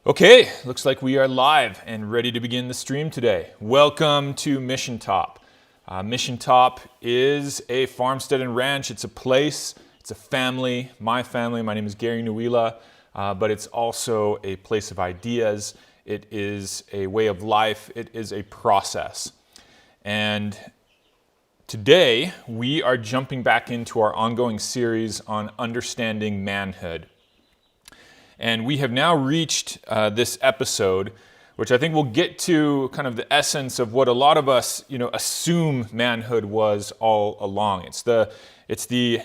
Okay, looks like we are live and ready to begin the stream today. Welcome to Mission Top. Mission Top is a farmstead and ranch. It's a place, it's a family. My name is Gary Nuila, but it's also a place of ideas. It is a way of life. It is a process. And today we are jumping back into our ongoing series on understanding manhood. And we have now reached this episode, which I think will get to kind of the essence of what a lot of us, assume manhood was all along. It's the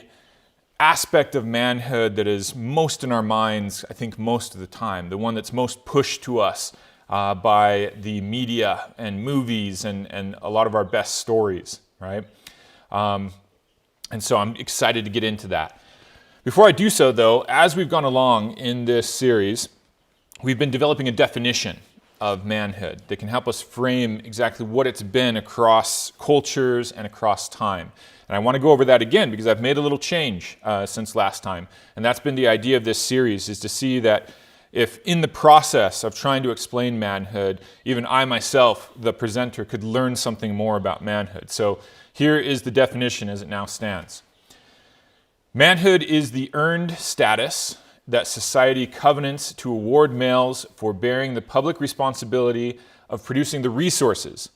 aspect of manhood that is most in our minds, I think, most of the time. The one that's most pushed to us by the media and movies and a lot of our best stories, right? And so I'm excited to get into that. Before I do so, though, as we've gone along in this series, we've been developing a definition of manhood that can help us frame exactly what it's been across cultures and across time. And I want to go over that again because I've made a little change since last time. And that's been the idea of this series, is to see that if in the process of trying to explain manhood, even I myself, the presenter, could learn something more about manhood. So here is the definition as it now stands. Manhood is the earned status that society covenants to award males for bearing the public responsibility of producing the resources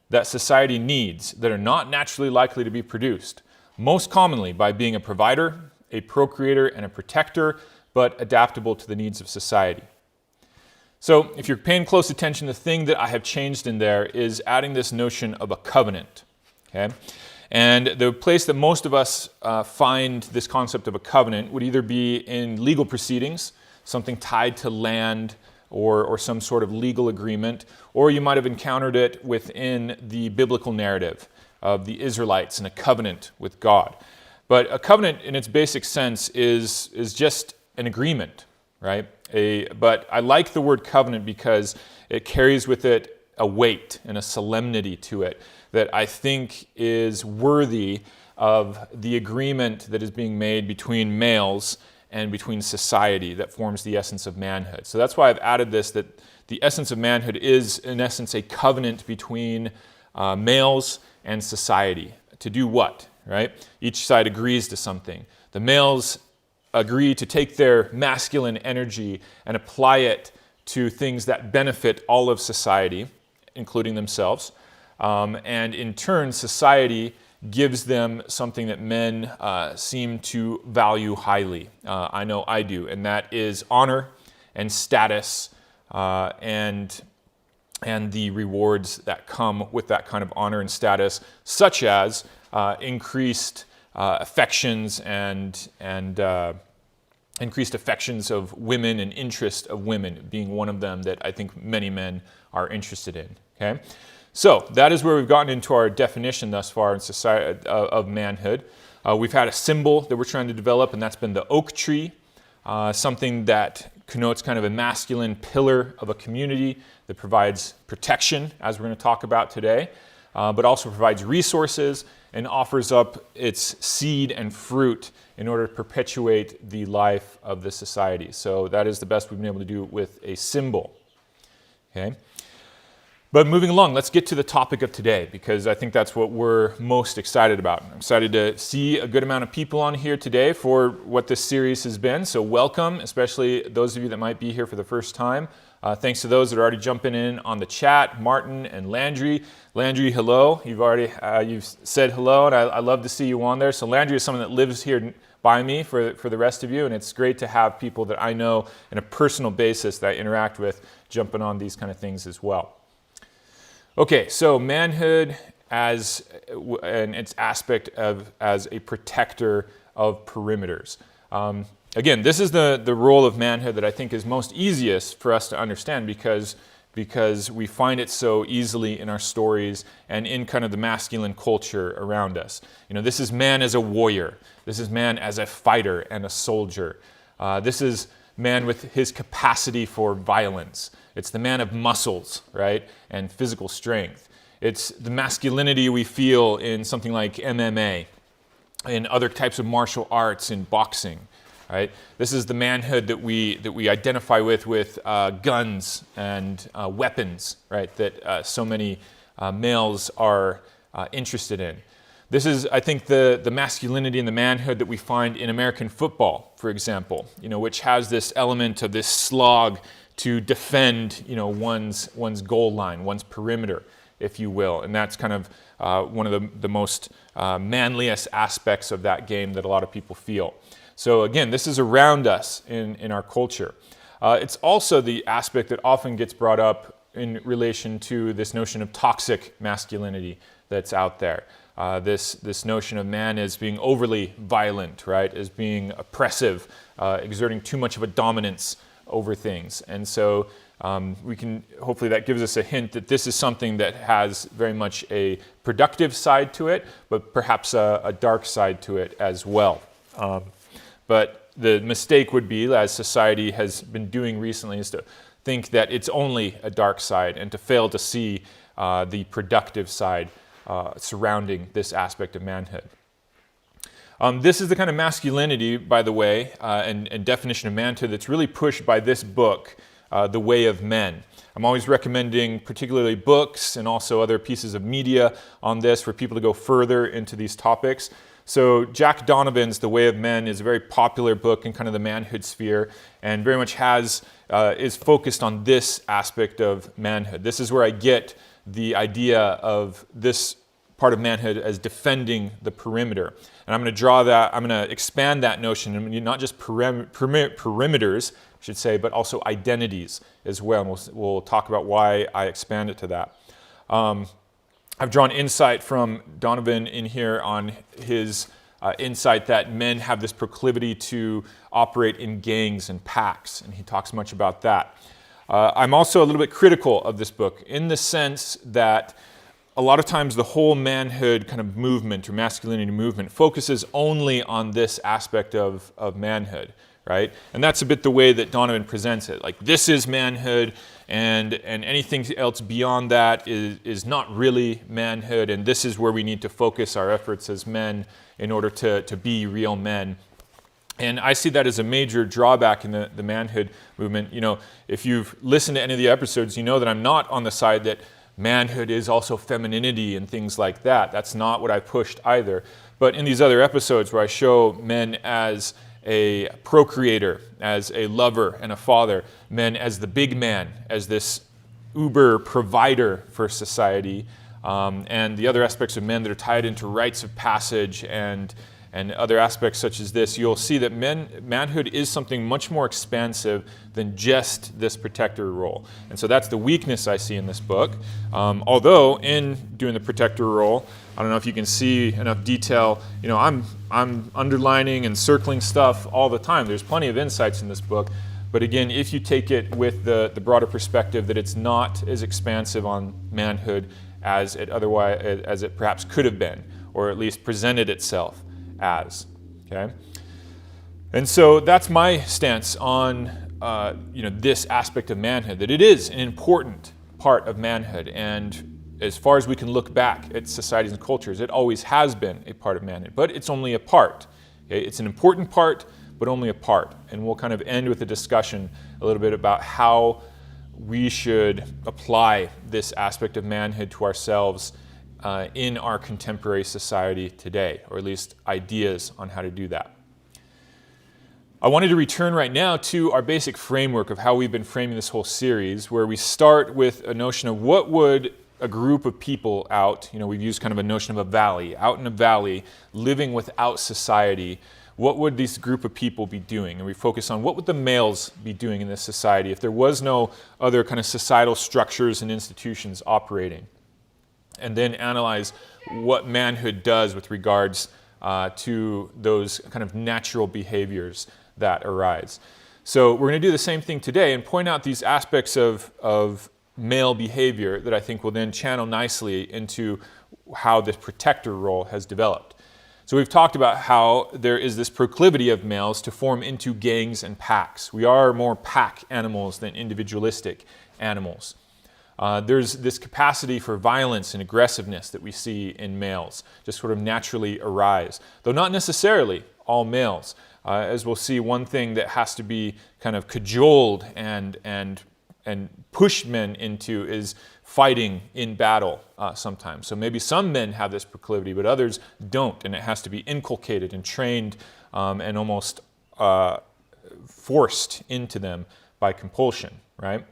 that society needs that are not naturally likely to be produced, most commonly by being a provider, a procreator, and a protector, but adaptable to the needs of society. So if you're paying close attention, the thing that I have changed in there is adding this notion of a covenant. Okay? And the place that most of us find this concept of a covenant would either be in legal proceedings, something tied to land or some sort of legal agreement, or you might have encountered it within the biblical narrative of the Israelites and a covenant with God. But a covenant in its basic sense is just an agreement, right? But I like the word covenant because it carries with it a weight and a solemnity to it that I think is worthy of the agreement that is being made between males and between society that forms the essence of manhood. So that's why I've added this, that the essence of manhood is, in essence, a covenant between males and society. To do what, right? Each side agrees to something. The males agree to take their masculine energy and apply it to things that benefit all of society, including themselves. And in turn, society gives them something that men seem to value highly. I know I do, and that is honor and status and the rewards that come with that kind of honor and status, such as increased affections and increased affections of women and interest of women being one of them that I think many men are interested in. Okay. So that is where we've gotten into our definition thus far in society of manhood. We've had a symbol that we're trying to develop, and that's been the oak tree, something that connotes kind of a masculine pillar of a community that provides protection, as we're going to talk about today, but also provides resources and offers up its seed and fruit in order to perpetuate the life of the society. So that is the best we've been able to do with a symbol. Okay. But moving along, let's get to the topic of today, because I think that's what we're most excited about. I'm excited to see a good amount of people on here today for what this series has been. So welcome, especially those of you that might be here for the first time. Thanks to those that are already jumping in on the chat, Martin and Landry. Landry, hello. You've said hello, and I love to see you on there. So Landry is someone that lives here by me for the rest of you, and it's great to have people that I know on a personal basis that I interact with jumping on these kind of things as well. Okay, so manhood and its aspect as a protector of perimeters. Again, this is the role of manhood that I think is most easiest for us to understand because we find it so easily in our stories and in kind of the masculine culture around us. This is man as a warrior. This is man as a fighter and a soldier. This is man with his capacity for violence. It's the man of muscles, right, and physical strength. It's the masculinity we feel in something like MMA, in other types of martial arts, in boxing. right? This is the manhood that we identify with guns and weapons, right? That so many males are interested in. This is, I think, the masculinity and the manhood that we find in American football, for example, which has this element of this slog to defend, one's goal line, one's perimeter, if you will. And that's kind of one of the most manliest aspects of that game that a lot of people feel. So again, this is around us in our culture. It's also the aspect that often gets brought up in relation to this notion of toxic masculinity that's out there. This notion of man as being overly violent, right, as being oppressive, exerting too much of a dominance over things. And so hopefully that gives us a hint that this is something that has very much a productive side to it, but perhaps a dark side to it as well. But the mistake would be, as society has been doing recently, is to think that it's only a dark side and to fail to see the productive side surrounding this aspect of manhood. This is the kind of masculinity, by the way, and definition of manhood that's really pushed by this book, The Way of Men. I'm always recommending particularly books and also other pieces of media on this for people to go further into these topics. So Jack Donovan's The Way of Men is a very popular book in kind of the manhood sphere and very much is focused on this aspect of manhood. This is where I get the idea of this part of manhood as defending the perimeter. And I'm going to expand that notion, and not just perimeters, I should say, but also identities as well. And we'll talk about why I expand it to that. I've drawn insight from Donovan in here on his insight that men have this proclivity to operate in gangs and packs, and he talks much about that. I'm also a little bit critical of this book in the sense that a lot of times the whole manhood kind of movement or masculinity movement focuses only on this aspect of manhood, right? And that's a bit the way that Donovan presents it. Like, this is manhood, and anything else beyond that is not really manhood, and this is where we need to focus our efforts as men in order to be real men. And I see that as a major drawback in the manhood movement. If you've listened to any of the episodes, you know that I'm not on the side that manhood is also femininity and things like that. That's not what I pushed either. But in these other episodes where I show men as a procreator, as a lover and a father, men as the big man, as this uber provider for society, and the other aspects of men that are tied into rites of passage and other aspects such as this, you'll see that manhood is something much more expansive than just this protector role. And so that's the weakness I see in this book. Although in doing the protector role, I don't know if you can see enough detail. I'm underlining and circling stuff all the time. There's plenty of insights in this book. But again, if you take it with the broader perspective that it's not as expansive on manhood as it perhaps could have been, or at least presented itself as, okay? And so that's my stance on this aspect of manhood, that it is an important part of manhood. And as far as we can look back at societies and cultures, it always has been a part of manhood, but it's only a part. Okay? It's an important part, but only a part. And we'll kind of end with a discussion a little bit about how we should apply this aspect of manhood to ourselves in our contemporary society today, or at least ideas on how to do that. I wanted to return right now to our basic framework of how we've been framing this whole series, where we start with a notion of what would a group of people we've used kind of a notion of a valley, out in a valley, living without society, what would this group of people be doing? And we focus on what would the males be doing in this society if there was no other kind of societal structures and institutions operating. And then analyze what manhood does with regards to those kind of natural behaviors that arise. So we're going to do the same thing today and point out these aspects of male behavior that I think will then channel nicely into how the protector role has developed. So we've talked about how there is this proclivity of males to form into gangs and packs. We are more pack animals than individualistic animals. There's this capacity for violence and aggressiveness that we see in males, just sort of naturally arise. Though not necessarily all males. as we'll see, one thing that has to be kind of cajoled and pushed men into is fighting in battle sometimes. So maybe some men have this proclivity, but others don't, and it has to be inculcated and trained and almost forced into them by compulsion, right?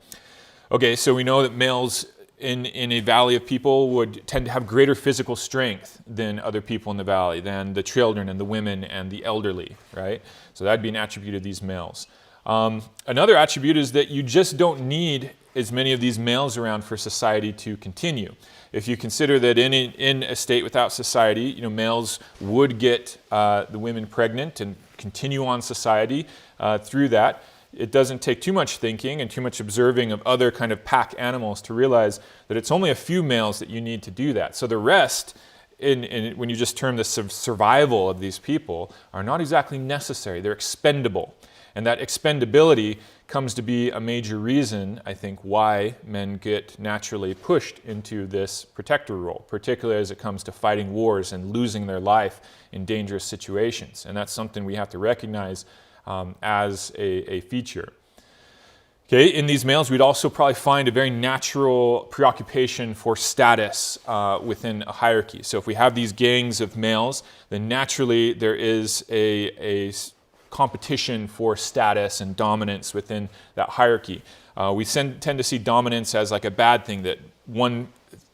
Okay, so we know that males in a valley of people would tend to have greater physical strength than other people in the valley, than the children and the women and the elderly, right? So that'd be an attribute of these males. Another attribute is that you just don't need as many of these males around for society to continue. If you consider that in a state without society, males would get the women pregnant and continue on society through that. It doesn't take too much thinking and too much observing of other kind of pack animals to realize that it's only a few males that you need to do that. So the rest, when you just term the survival of these people, are not exactly necessary. They're expendable. And that expendability comes to be a major reason, I think, why men get naturally pushed into this protector role, particularly as it comes to fighting wars and losing their life in dangerous situations. And that's something we have to recognize as a feature. Okay, in these males, we'd also probably find a very natural preoccupation for status within a hierarchy. So if we have these gangs of males, then naturally there is a competition for status and dominance within that hierarchy. We tend to see dominance as like a bad thing, that one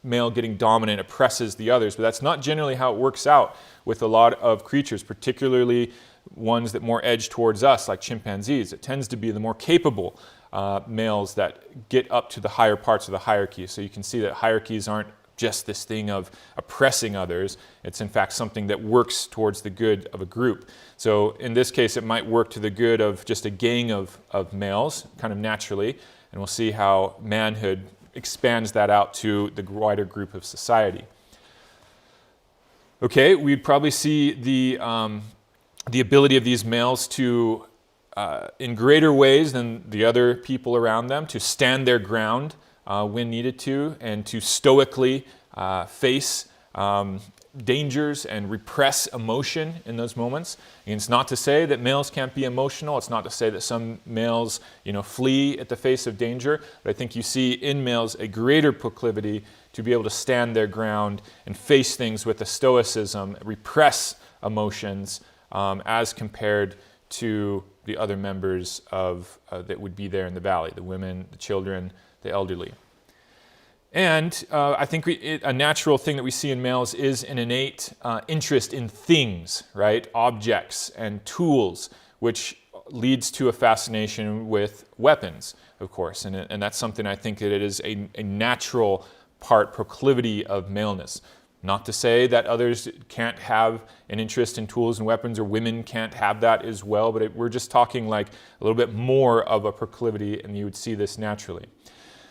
male getting dominant oppresses the others, but that's not generally how it works out with a lot of creatures, particularly ones that more edge towards us, like chimpanzees. It tends to be the more capable males that get up to the higher parts of the hierarchy. So you can see that hierarchies aren't just this thing of oppressing others. It's in fact something that works towards the good of a group. So in this case, it might work to the good of just a gang of males, kind of naturally, and we'll see how manhood expands that out to the wider group of society. Okay, we'd probably see the ability of these males to, in greater ways than the other people around them, to stand their ground when needed to, and to stoically face dangers and repress emotion in those moments. And it's not to say that males can't be emotional. It's not to say that some males, flee at the face of danger. But I think you see in males a greater proclivity to be able to stand their ground and face things with a stoicism, repress emotions, as compared to the other members of that would be there in the valley, the women, the children, the elderly. And I think a natural thing that we see in males is an innate interest in things, right? Objects and tools, which leads to a fascination with weapons, of course. And that's something I think that it is a natural proclivity of maleness. Not to say that others can't have an interest in tools and weapons, or women can't have that as well, but we're just talking like a little bit more of a proclivity, and you would see this naturally.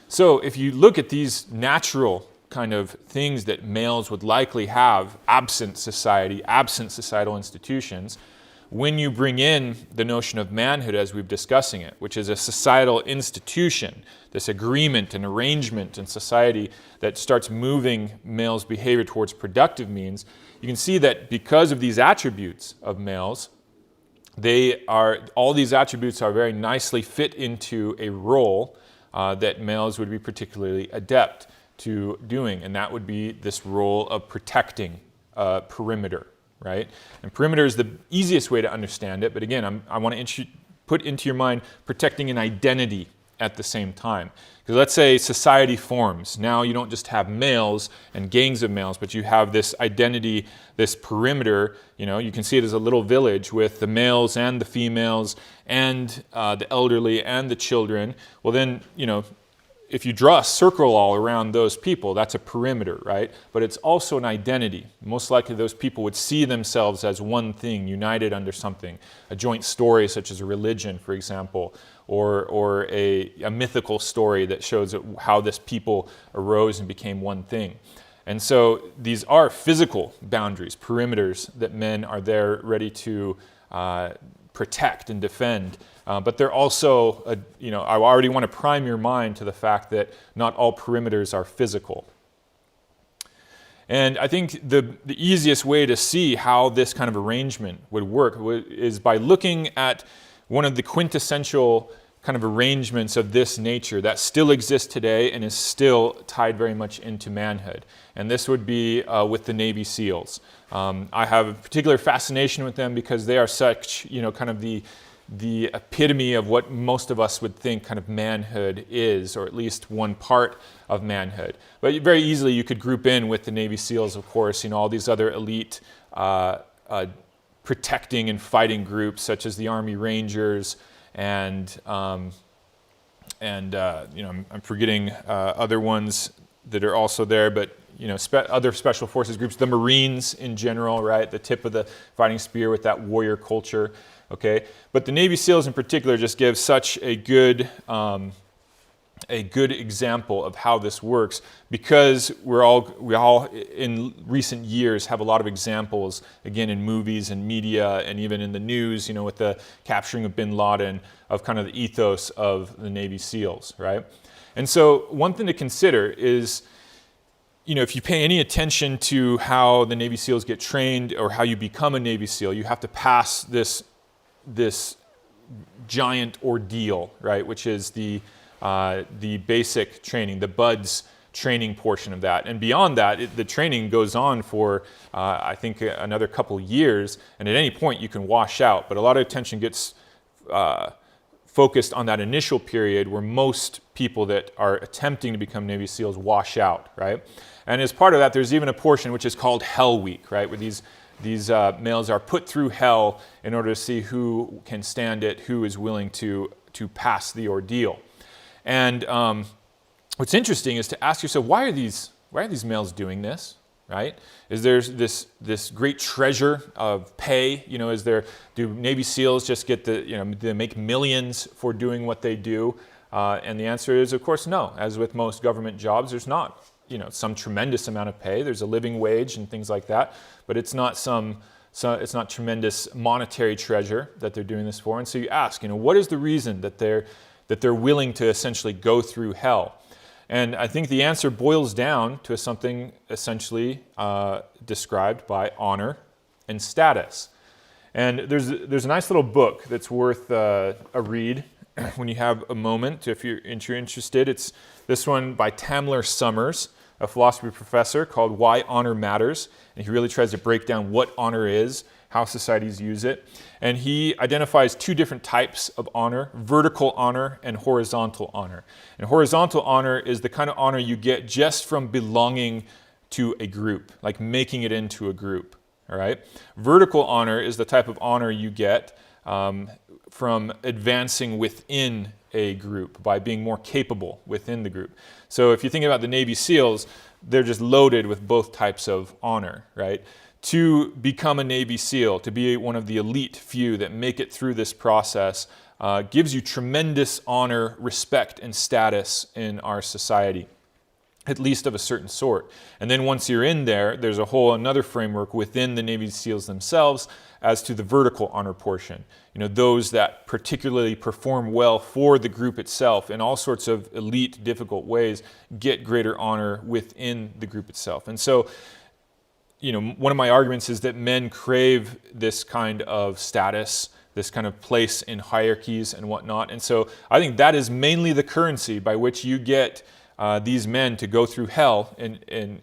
So if you look at these natural kind of things that males would likely have absent society, absent societal institutions, when you bring in the notion of manhood as we've discussing it, which is a societal institution, this agreement and arrangement in society that starts moving males' behavior towards productive means, you can see that because of these attributes of males, all these attributes are very nicely fit into a role that males would be particularly adept to doing, and that would be this role of protecting perimeter, right? And perimeter is the easiest way to understand it, but again, I want to put into your mind protecting an identity at the same time. Because let's say society forms. Now you don't just have males and gangs of males, but you have this identity, this perimeter. You can see it as a little village with the males and the females and the elderly and the children. Well then, if you draw a circle all around those people, that's a perimeter, right? But it's also an identity. Most likely those people would see themselves as one thing, united under something. A joint story such as a religion, for example, or a mythical story that shows how this people arose and became one thing. And so these are physical boundaries, perimeters that men are there ready to protect and defend. But they're also, I already want to prime your mind to the fact that not all perimeters are physical. And I think the easiest way to see how this kind of arrangement would work is by looking at one of the quintessential kind of arrangements of this nature that still exists today and is still tied very much into manhood. And this would be with the Navy SEALs. I have a particular fascination with them because they are such, kind of the epitome of what most of us would think kind of manhood is, or at least one part of manhood. But very easily you could group in with the Navy SEALs, of course, all these other elite protecting and fighting groups, such as the Army Rangers, and I'm forgetting other ones that are also there, but other special forces groups, the Marines in general, right? The tip of the fighting spear with that warrior culture. Okay, but the Navy SEALs in particular just give such a good example of how this works, because we all in recent years have a lot of examples, again, in movies and media and even in the news, with the capturing of bin Laden, of kind of the ethos of the Navy SEALs, right? And so one thing to consider is, if you pay any attention to how the Navy SEALs get trained or how you become a Navy SEAL, you have to pass this giant ordeal, right? Which is the basic training, the BUDS training portion of that. And beyond that, the training goes on for, I think, another couple years. And at any point, you can wash out. But a lot of attention gets focused on that initial period where most people that are attempting to become Navy SEALs wash out, right? And as part of that, there's even a portion which is called Hell Week, right? Where these males are put through hell in order to see who can stand it, who is willing to pass the ordeal. And what's interesting is to ask yourself, why are these males doing this, right? Is there this great treasure of pay? Do Navy SEALs just get they make millions for doing what they do? And the answer is, of course, no. As with most government jobs, there's not some tremendous amount of pay. There's a living wage and things like that, but it's not it's not tremendous monetary treasure that they're doing this for. And so you ask, what is the reason that they're willing to essentially go through hell? And I think the answer boils down to something essentially described by honor and status. And there's a nice little book that's worth a read when you have a moment, if you're interested. It's this one by Tamler Summers, a philosophy professor, called Why Honor Matters. And he really tries to break down what honor is, how societies use it. And he identifies two different types of honor: vertical honor and horizontal honor. And horizontal honor is the kind of honor you get just from belonging to a group, like making it into a group. All right? Vertical honor is the type of honor you get from advancing within a group, by being more capable within the group. So if you think about the Navy SEALs, they're just loaded with both types of honor, right? To become a Navy SEAL, to be one of the elite few that make it through this process, gives you tremendous honor, respect, and status in our society, at least of a certain sort. And then once you're in there, there's a whole another framework within the Navy SEALs themselves as to the vertical honor portion. Those that particularly perform well for the group itself in all sorts of elite, difficult ways get greater honor within the group itself. And so, one of my arguments is that men crave this kind of status, this kind of place in hierarchies and whatnot. And so I think that is mainly the currency by which you get these men to go through hell in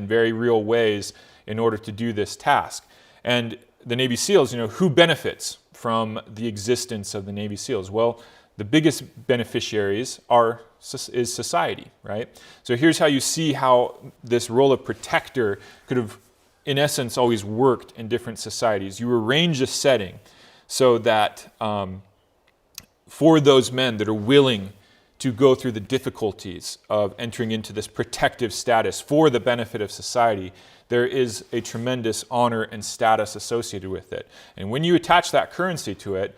very real ways in order to do this task. And the Navy SEALs, who benefits from the existence of the Navy SEALs? Well, the biggest beneficiaries is society, right? So here's how you see how this role of protector could have, in essence, always worked in different societies. You arrange a setting so that for those men that are willing to go through the difficulties of entering into this protective status for the benefit of society, there is a tremendous honor and status associated with it. And when you attach that currency to it,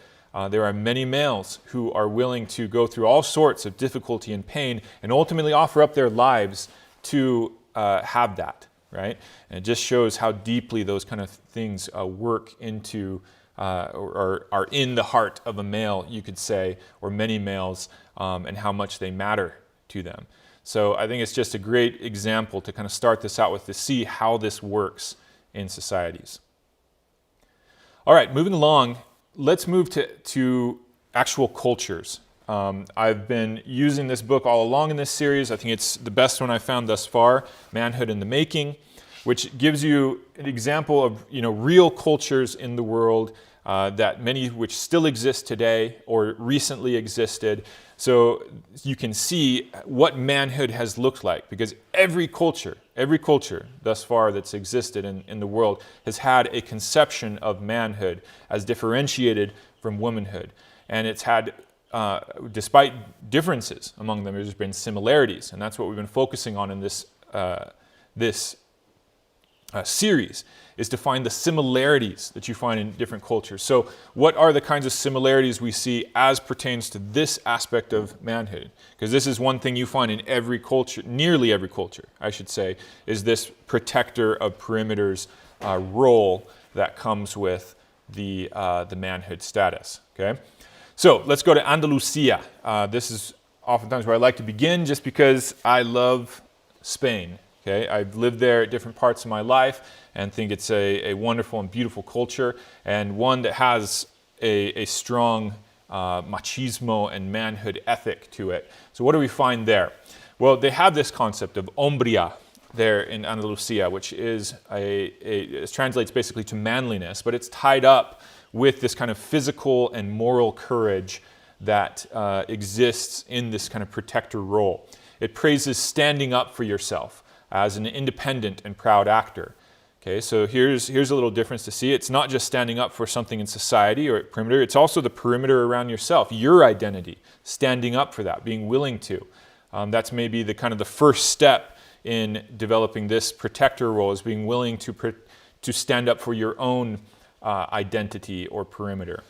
there are many males who are willing to go through all sorts of difficulty and pain and ultimately offer up their lives to have that, right? And it just shows how deeply those kind of things work into or are in the heart of a male, you could say, or many males, and how much they matter to them. So I think it's just a great example to kind of start this out with, to see how this works in societies. All right, moving along, let's move to actual cultures. I've been using this book all along in this series. I think it's the best one I've found thus far, Manhood in the Making, which gives you an example of real cultures in the world, that many which still exist today or recently existed. So you can see what manhood has looked like, because every culture thus far that's existed in the world has had a conception of manhood as differentiated from womanhood. And it's had, despite differences among them, there's been similarities. And that's what we've been focusing on in this series, is to find the similarities that you find in different cultures. So what are the kinds of similarities we see as pertains to this aspect of manhood? Because this is one thing you find in every culture, nearly every culture, I should say, is this protector of perimeters role that comes with the manhood status. Okay, so let's go to Andalusia. This is oftentimes where I like to begin, just because I love Spain. Okay, I've lived there at different parts of my life and think it's a wonderful and beautiful culture, and one that has a strong machismo and manhood ethic to it. So what do we find there? Well, they have this concept of hombría there in Andalusia, which is it translates basically to manliness, but it's tied up with this kind of physical and moral courage that exists in this kind of protector role. It praises standing up for yourself as an independent and proud actor. Okay, so here's a little difference to see. It's not just standing up for something in society or at perimeter, it's also the perimeter around yourself, your identity, standing up for that, being willing to. That's maybe the kind of the first step in developing this protector role, is being willing to stand up for your own identity or perimeter.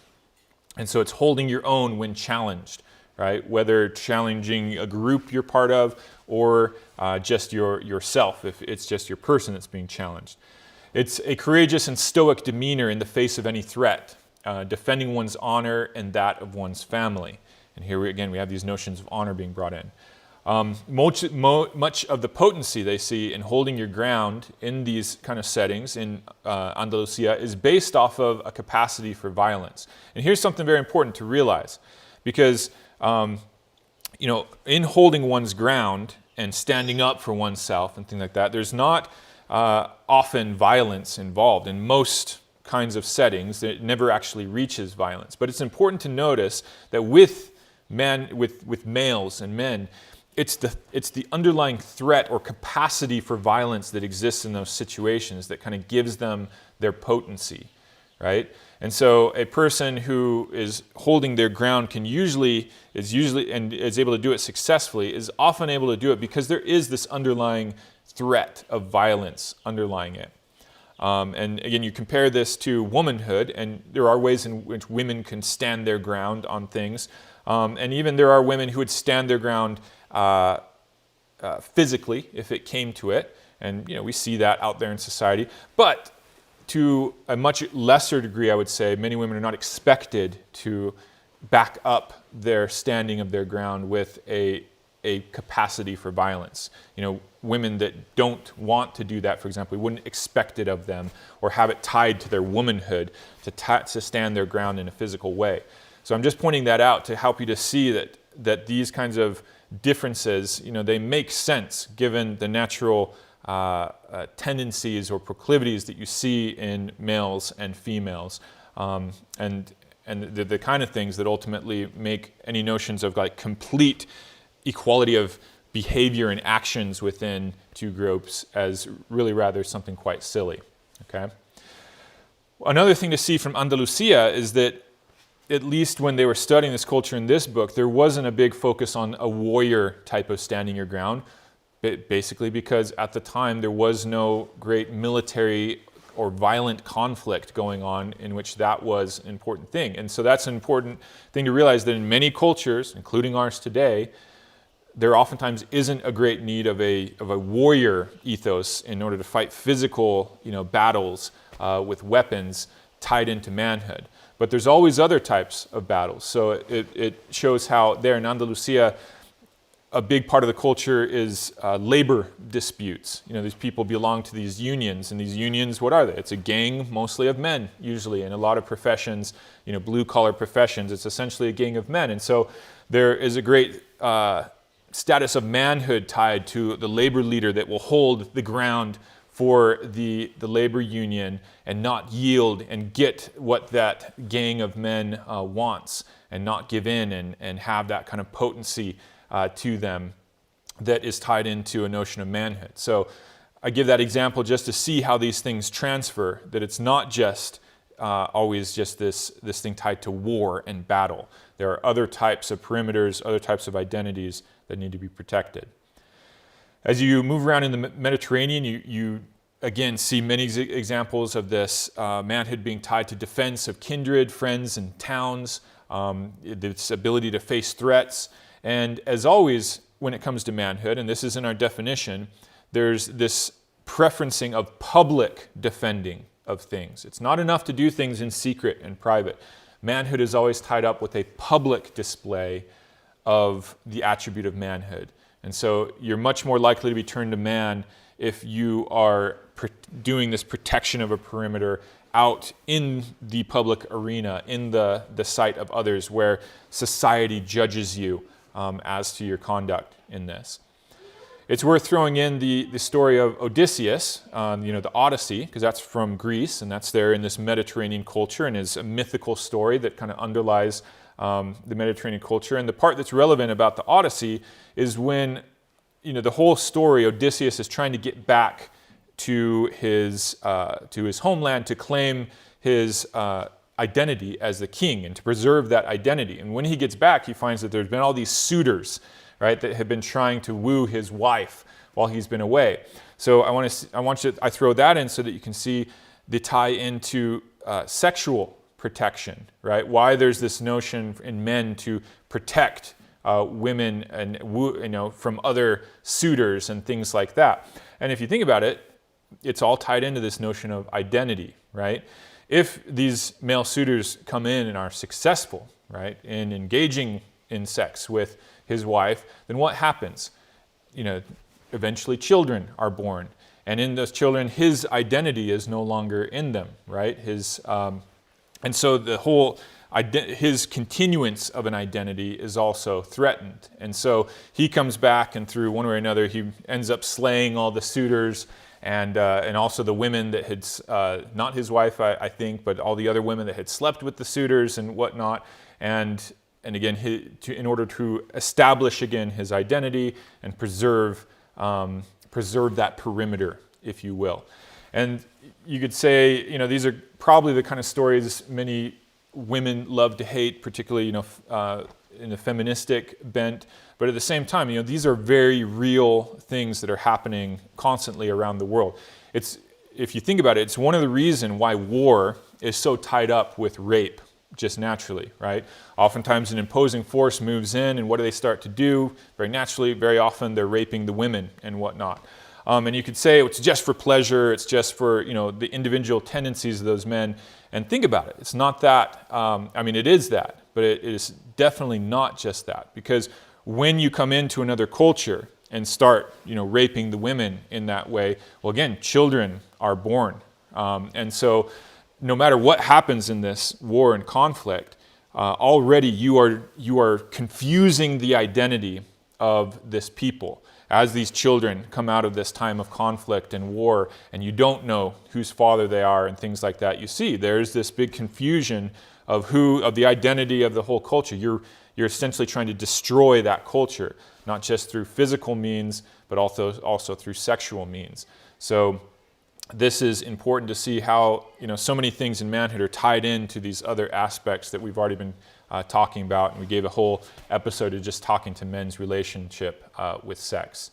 And so it's holding your own when challenged, right? Whether challenging a group you're part of or just yourself, if it's just your person that's being challenged. It's a courageous and stoic demeanor in the face of any threat, defending one's honor and that of one's family. And here we have these notions of honor being brought in. Much of the potency they see in holding your ground in these kind of settings in Andalusia is based off of a capacity for violence. And here's something very important to realize, because in holding one's ground and standing up for oneself and things like that, there's not often violence involved. In most kinds of settings, it never actually reaches violence. But it's important to notice that with males and men, it's the underlying threat or capacity for violence that exists in those situations that kind of gives them their potency, right? And so a person who is holding their ground is usually and is able to do it successfully, is often able to do it because there is this underlying threat of violence underlying it. And again, you compare this to womanhood, and there are ways in which women can stand their ground on things. And even there are women who would stand their ground physically if it came to it. And we see that out there in society. But to a much lesser degree, I would say, many women are not expected to back up their standing of their ground with a capacity for violence. Women that don't want to do that, for example, we wouldn't expect it of them or have it tied to their womanhood to stand their ground in a physical way. So I'm just pointing that out to help you to see that these kinds of differences, they make sense given the natural tendencies or proclivities that you see in males and females, and the kind of things that ultimately make any notions of like complete equality of behavior and actions within two groups as really rather something quite silly. Okay. Another thing to see from Andalusia is that at least when they were studying this culture in this book, there wasn't a big focus on a warrior type of standing your ground, basically because at the time there was no great military or violent conflict going on in which that was an important thing. And so that's an important thing to realize, that in many cultures, including ours today, there oftentimes isn't a great need of a warrior ethos in order to fight physical battles with weapons tied into manhood. But there's always other types of battles. So it shows how there in Andalusia, a big part of the culture is labor disputes. These people belong to these unions, and these unions, what are they? It's a gang mostly of men, usually, in a lot of professions, blue-collar professions. It's essentially a gang of men. And so there is a great status of manhood tied to the labor leader that will hold the ground for the labor union and not yield and get what that gang of men wants and not give in and have that kind of potency to them that is tied into a notion of manhood. So I give that example just to see how these things transfer, that it's not just always just this thing tied to war and battle. There are other types of perimeters, other types of identities that need to be protected. As you move around in the Mediterranean, you again see many examples of this manhood being tied to defense of kindred, friends, and towns, this ability to face threats. And as always, when it comes to manhood, and this is in our definition, there's this preferencing of public defending of things. It's not enough to do things in secret and private. Manhood is always tied up with a public display of the attribute of manhood. And so you're much more likely to be turned to man if you are doing this protection of a perimeter out in the public arena, in the sight of others, where society judges you as to your conduct in this. It's worth throwing in the story of Odysseus, the Odyssey, because that's from Greece, and that's there in this Mediterranean culture, and is a mythical story that kind of underlies the Mediterranean culture. And the part that's relevant about the Odyssey is when, the whole story, Odysseus is trying to get back to his homeland to claim his identity as the king and to preserve that identity. And when he gets back, he finds that there's been all these suitors, right, that have been trying to woo his wife while he's been away. So I throw that in so that you can see the tie into sexual protection, right? Why there's this notion in men to protect women and from other suitors and things like that. And if you think about it, it's all tied into this notion of identity, right? If these male suitors come in and are successful, right, in engaging in sex with his wife, then what happens? Eventually children are born. And in those children, his identity is no longer in them, right? And so the whole his continuance of an identity is also threatened. And so he comes back, and through one way or another, he ends up slaying all the suitors and also the women that had, not his wife, I think, but all the other women that had slept with the suitors and whatnot. And again, in order to establish again his identity and preserve that perimeter, if you will. And you could say, these are probably the kind of stories many women love to hate, particularly, in the feministic bent. But at the same time, these are very real things that are happening constantly around the world. If you think about it, it's one of the reasons why war is so tied up with rape, just naturally, right? Oftentimes an imposing force moves in, and what do they start to do? Very naturally, very often they're raping the women and whatnot. And you could say it's just for pleasure, it's just for the individual tendencies of those men. And think about it, it's not that, it is that, but it is definitely not just that. Because when you come into another culture and start raping the women in that way, well, again, children are born. And so no matter what happens in this war and conflict, already you are confusing the identity of this people. As these children come out of this time of conflict and war, and you don't know whose father they are and things like that, you see there's this big confusion of the identity of the whole culture. You're essentially trying to destroy that culture, not just through physical means, but also through sexual means. So this is important to see how so many things in manhood are tied into these other aspects that we've already been talking about, and we gave a whole episode of just talking to men's relationship with sex.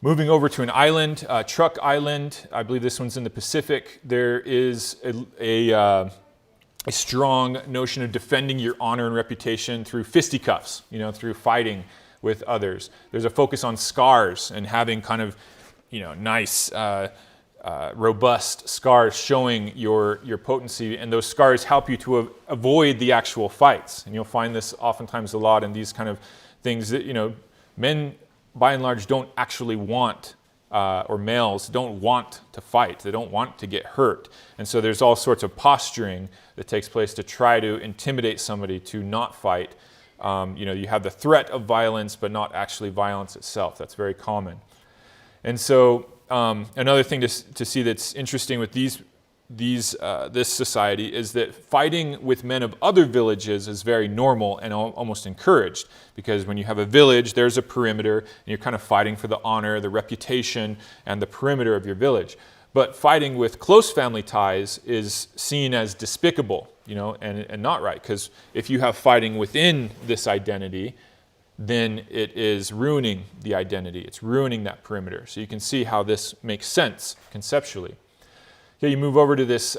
Moving over to an island, Truk Island, I believe this one's in the Pacific. There is a strong notion of defending your honor and reputation through fisticuffs, through fighting with others. There's a focus on scars and having kind of nice robust scars showing your potency, and those scars help you to avoid the actual fights. And you'll find this oftentimes a lot in these kind of things that, Men, by and large, don't actually want, or males don't want to fight. They don't want to get hurt. And so there's all sorts of posturing that takes place to try to intimidate somebody to not fight. You have the threat of violence, but not actually violence itself. That's very common. And so another thing to see that's interesting with this society is that fighting with men of other villages is very normal and almost encouraged, because when you have a village, there's a perimeter, and you're kind of fighting for the honor, the reputation, and the perimeter of your village. But fighting with close family ties is seen as despicable, and not right, because if you have fighting within this identity, then it is ruining the identity. It's ruining that perimeter. So you can see how this makes sense conceptually. Okay, you move over to this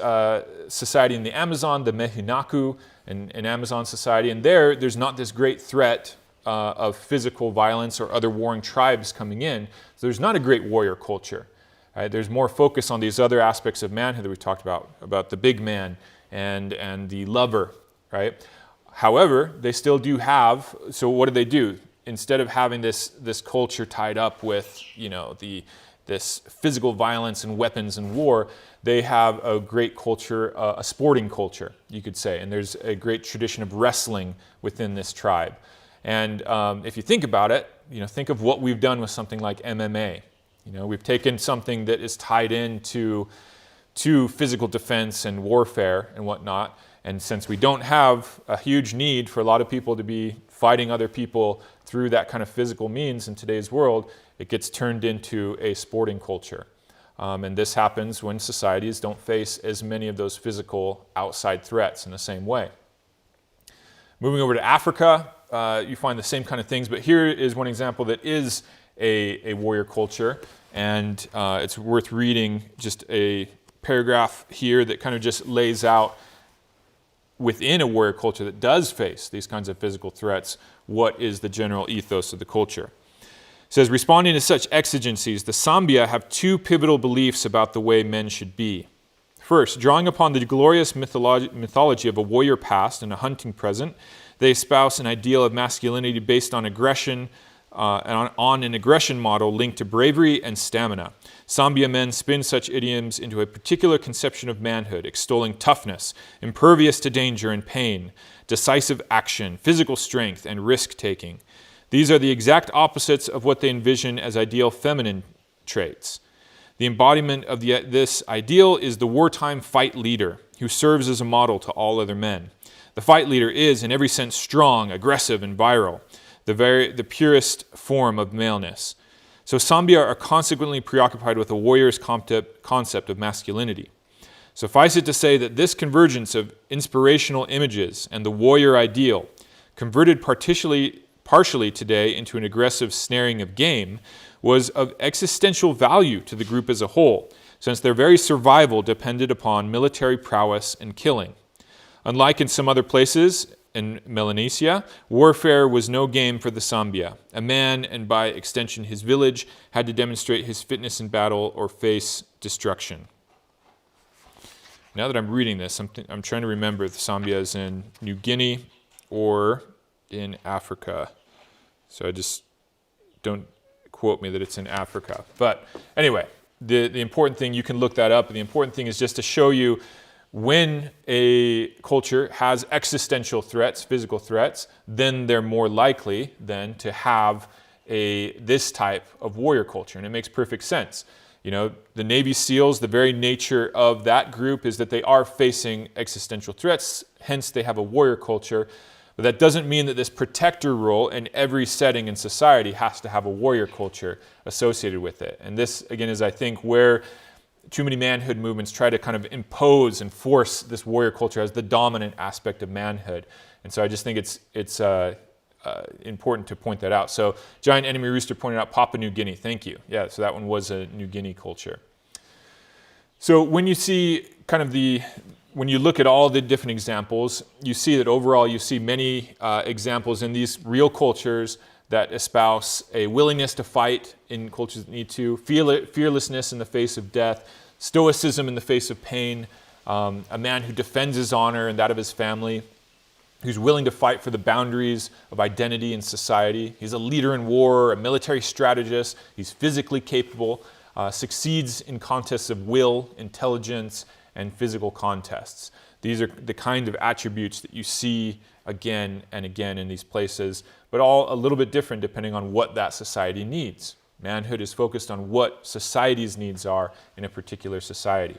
society in the Amazon, the Mehunaku, an Amazon society, and there's not this great threat of physical violence or other warring tribes coming in. So there's not a great warrior culture. Right? There's more focus on these other aspects of manhood that we talked about the big man and the lover, right? However, they still do have, so what do? Instead of having this culture tied up with, this physical violence and weapons and war, they have a great culture, a sporting culture, you could say. And there's a great tradition of wrestling within this tribe. And if you think about it, think of what we've done with something like MMA. We've taken something that is tied into physical defense and warfare and whatnot. And since we don't have a huge need for a lot of people to be fighting other people through that kind of physical means in today's world, it gets turned into a sporting culture. And this happens when societies don't face as many of those physical outside threats in the same way. Moving over to Africa, you find the same kind of things, but here is one example that is a warrior culture, and it's worth reading just a paragraph here that kind of just lays out within a warrior culture that does face these kinds of physical threats, what is the general ethos of the culture. It says, responding to such exigencies, the Sambia have two pivotal beliefs about the way men should be. First, drawing upon the glorious mythology of a warrior past and a hunting present, they espouse an ideal of masculinity based on aggression, on an aggression model linked to bravery and stamina. Sambia men spin such idioms into a particular conception of manhood, extolling toughness, impervious to danger and pain, decisive action, physical strength, and risk-taking. These are the exact opposites of what they envision as ideal feminine traits. The embodiment of this ideal is the wartime fight leader, who serves as a model to all other men. The fight leader is, in every sense, strong, aggressive, and virile, the purest form of maleness. So Sambia are consequently preoccupied with a warrior's concept of masculinity. Suffice it to say that this convergence of inspirational images and the warrior ideal, converted partially today into an aggressive snaring of game, was of existential value to the group as a whole, since their very survival depended upon military prowess and killing. Unlike in some other places in Melanesia, warfare was no game for the Sambia. A man, and by extension his village, had to demonstrate his fitness in battle or face destruction. Now that I'm reading this, I'm trying to remember if the Sambia is in New Guinea or in Africa. So I just don't quote me that it's in Africa. But anyway, the important thing, you can look that up. The important thing is just to show you when a culture has existential threats, physical threats, then they're more likely then to have this type of warrior culture. And it makes perfect sense. The Navy SEALs, the very nature of that group is that they are facing existential threats, hence they have a warrior culture. But that doesn't mean that this protector role in every setting in society has to have a warrior culture associated with it. And this, again, is, I think, where too many manhood movements try to kind of impose and force this warrior culture as the dominant aspect of manhood. And so I just think it's important to point that out. So Giant Enemy Rooster pointed out Papua New Guinea. Thank you. Yeah, so that one was a New Guinea culture. So when you see kind of when you look at all the different examples, you see that overall you see many examples in these real cultures that espouse a willingness to fight in cultures that need to, fearlessness in the face of death, stoicism in the face of pain, a man who defends his honor and that of his family, who's willing to fight for the boundaries of identity in society. He's a leader in war, a military strategist. He's physically capable, succeeds in contests of will, intelligence, and physical contests. These are the kind of attributes that you see again and again in these places, but all a little bit different depending on what that society needs. Manhood is focused on what society's needs are in a particular society.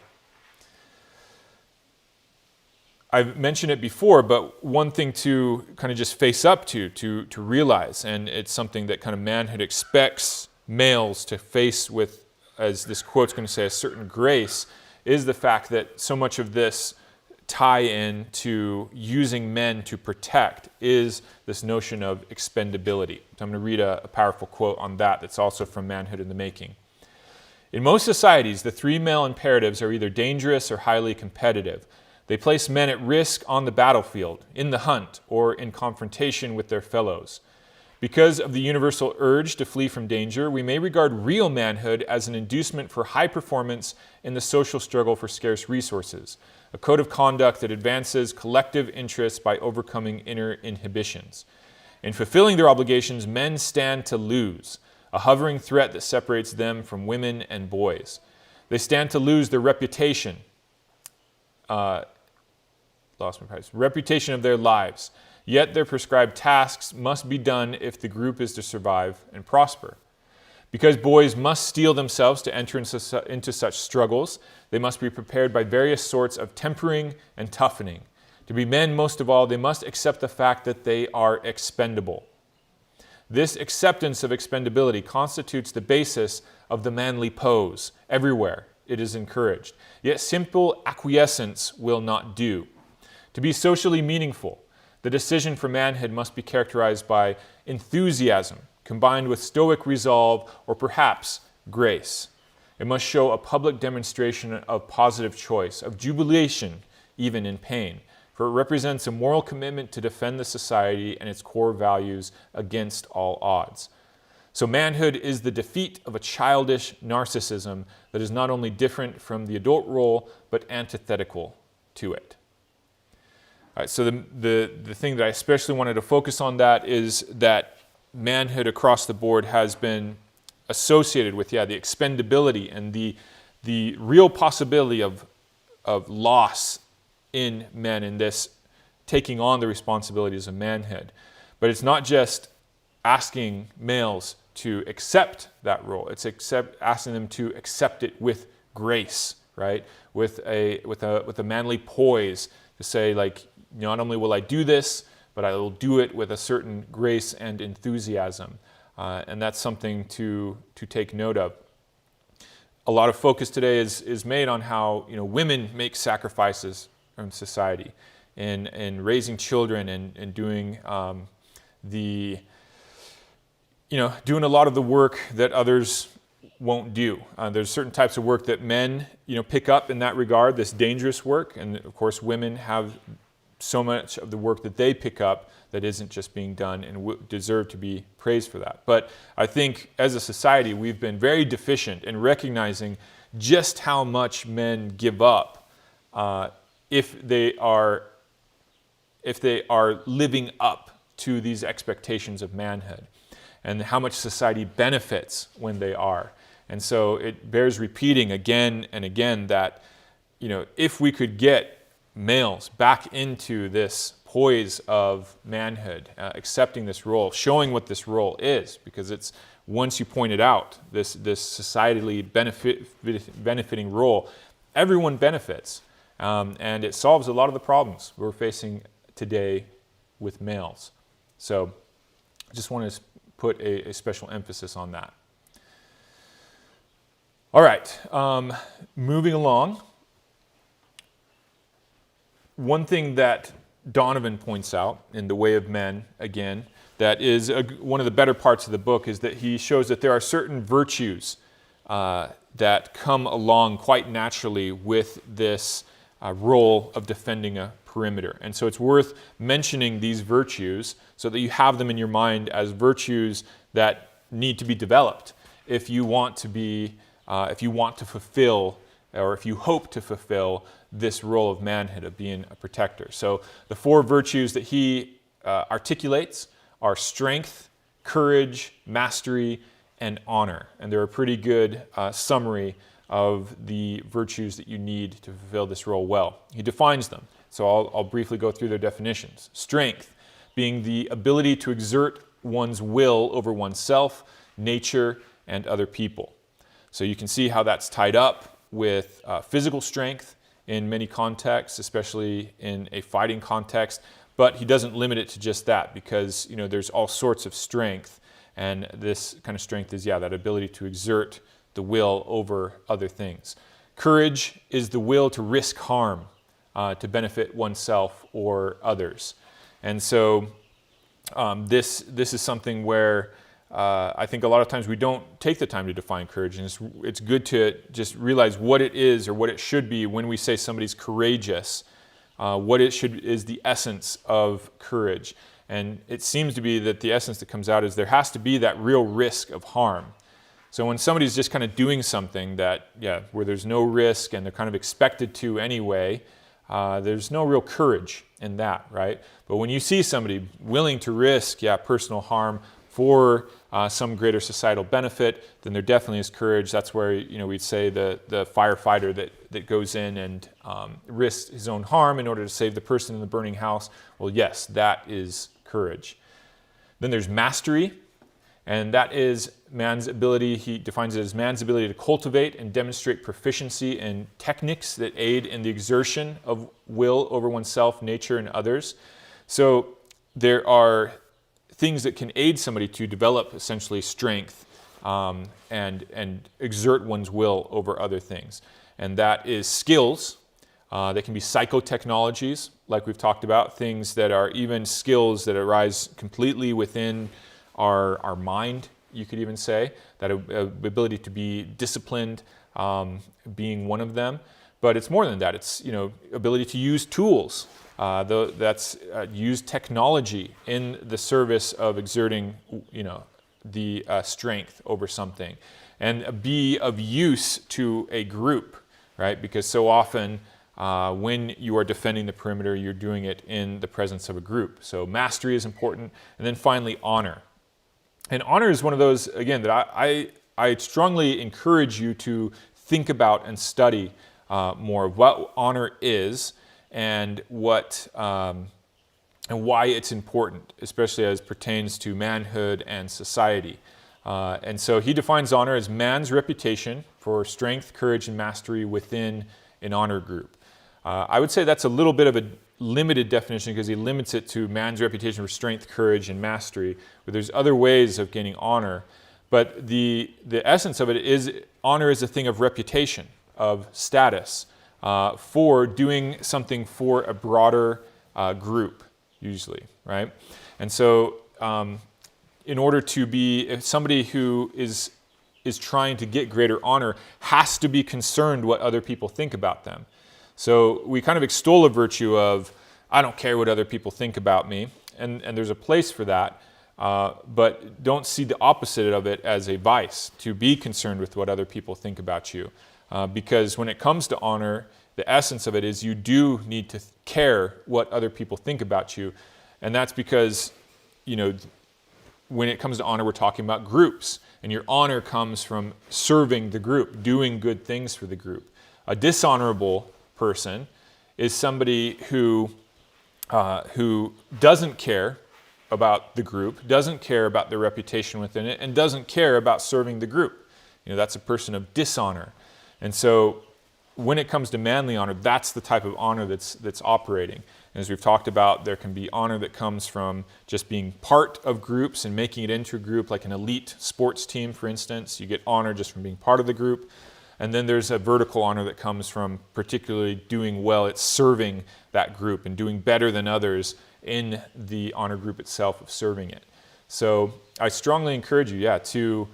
I've mentioned it before, but one thing to kind of just face up to realize, and it's something that kind of manhood expects males to face with, as this quote's going to say, a certain grace, is the fact that so much of this tie-in to using men to protect is this notion of expendability. So I'm going to read a powerful quote on that that's also from Manhood in the Making. In most societies, the three male imperatives are either dangerous or highly competitive. They place men at risk on the battlefield, in the hunt, or in confrontation with their fellows. Because of the universal urge to flee from danger, we may regard real manhood as an inducement for high performance in the social struggle for scarce resources, a code of conduct that advances collective interests by overcoming inner inhibitions. In fulfilling their obligations, men stand to lose, a hovering threat that separates them from women and boys. They stand to lose their reputation, reputation of their lives. Yet their prescribed tasks must be done if the group is to survive and prosper. Because boys must steel themselves to enter into such struggles, they must be prepared by various sorts of tempering and toughening. To be men, most of all, they must accept the fact that they are expendable. This acceptance of expendability constitutes the basis of the manly pose. Everywhere it is encouraged. Yet simple acquiescence will not do. To be socially meaningful, the decision for manhood must be characterized by enthusiasm, combined with stoic resolve or perhaps grace. It must show a public demonstration of positive choice, of jubilation, even in pain, for it represents a moral commitment to defend the society and its core values against all odds. So manhood is the defeat of a childish narcissism that is not only different from the adult role, but antithetical to it. All right, so the thing that I especially wanted to focus on that is that manhood across the board has been associated with, the expendability and the real possibility of loss in men in this taking on the responsibilities of manhood. But it's not just asking males to accept that role. It's asking them to accept it with grace, right? With a manly poise to say, like, not only will I do this, but I will do it with a certain grace and enthusiasm. And that's something to take note of. A lot of focus today is made on how women make sacrifices in society, in raising children and doing doing a lot of the work that others won't do. There's certain types of work that men pick up in that regard, this dangerous work, and of course women have so much of the work that they pick up that isn't just being done and deserve to be praised for that. But I think as a society, we've been very deficient in recognizing just how much men give up if they are living up to these expectations of manhood, and how much society benefits when they are. And so it bears repeating again and again that if we could get males back into this poise of manhood, accepting this role, showing what this role is, because it's, once you point it out, this societally benefiting role, everyone benefits, and it solves a lot of the problems we're facing today with males. So I just want to put a special emphasis on that. All right, moving along. One thing that Donovan points out in The Way of Men, again, that is one of the better parts of the book, is that he shows that there are certain virtues that come along quite naturally with this role of defending a perimeter. And so it's worth mentioning these virtues so that you have them in your mind as virtues that need to be developed if you want to fulfill, or if you hope to fulfill this role of manhood, of being a protector. So the 4 virtues that he articulates are strength, courage, mastery, and honor. And they're a pretty good summary of the virtues that you need to fulfill this role well. He defines them. So I'll briefly go through their definitions. Strength being the ability to exert one's will over oneself, nature, and other people. So you can see how that's tied up with physical strength in many contexts, especially in a fighting context. But he doesn't limit it to just that, because there's all sorts of strength. And this kind of strength is, that ability to exert the will over other things. Courage is the will to risk harm to benefit oneself or others. And so this is something where I think a lot of times we don't take the time to define courage. And it's good to just realize what it is or what it should be when we say somebody's courageous, what is the essence of courage. And it seems to be that the essence that comes out is there has to be that real risk of harm. So when somebody's just kind of doing something where there's no risk and they're kind of expected to anyway, there's no real courage in that, right? But when you see somebody willing to risk, personal harm for some greater societal benefit, then there definitely is courage. That's where we'd say the firefighter that goes in and risks his own harm in order to save the person in the burning house. Well, yes, that is courage. Then there's mastery, and that is man's ability. He defines it as man's ability to cultivate and demonstrate proficiency in techniques that aid in the exertion of will over oneself, nature, and others. So there are things that can aid somebody to develop essentially strength and exert one's will over other things. And that is skills. They can be psychotechnologies, like we've talked about, things that are even skills that arise completely within our mind, you could even say, that ability to be disciplined being one of them. But it's more than that. It's ability to use tools. Use technology in the service of exerting the strength over something, and be of use to a group, right? Because so often when you are defending the perimeter, you're doing it in the presence of a group. So mastery is important. And then finally, honor. And honor is one of those, again, that I strongly encourage you to think about and study more of what honor is and and why it's important, especially as pertains to manhood and society. And so he defines honor as man's reputation for strength, courage, and mastery within an honor group. I would say that's a little bit of a limited definition because he limits it to man's reputation for strength, courage, and mastery, but there's other ways of gaining honor. But the essence of it is honor is a thing of reputation, of status, for doing something for a broader group, usually, right? And so in order to be somebody who is trying to get greater honor has to be concerned what other people think about them. So we kind of extol a virtue of, I don't care what other people think about me, and there's a place for that, but don't see the opposite of it as a vice, to be concerned with what other people think about you. Because when it comes to honor, the essence of it is you do need to care what other people think about you. And that's because, when it comes to honor, we're talking about groups. And your honor comes from serving the group, doing good things for the group. A dishonorable person is somebody who doesn't care about the group, doesn't care about their reputation within it, and doesn't care about serving the group. That's a person of dishonor. And so when it comes to manly honor, that's the type of honor that's operating. And as we've talked about, there can be honor that comes from just being part of groups and making it into a group, like an elite sports team, for instance. You get honor just from being part of the group. And then there's a vertical honor that comes from particularly doing well at serving that group and doing better than others in the honor group itself of serving it. So I strongly encourage you, to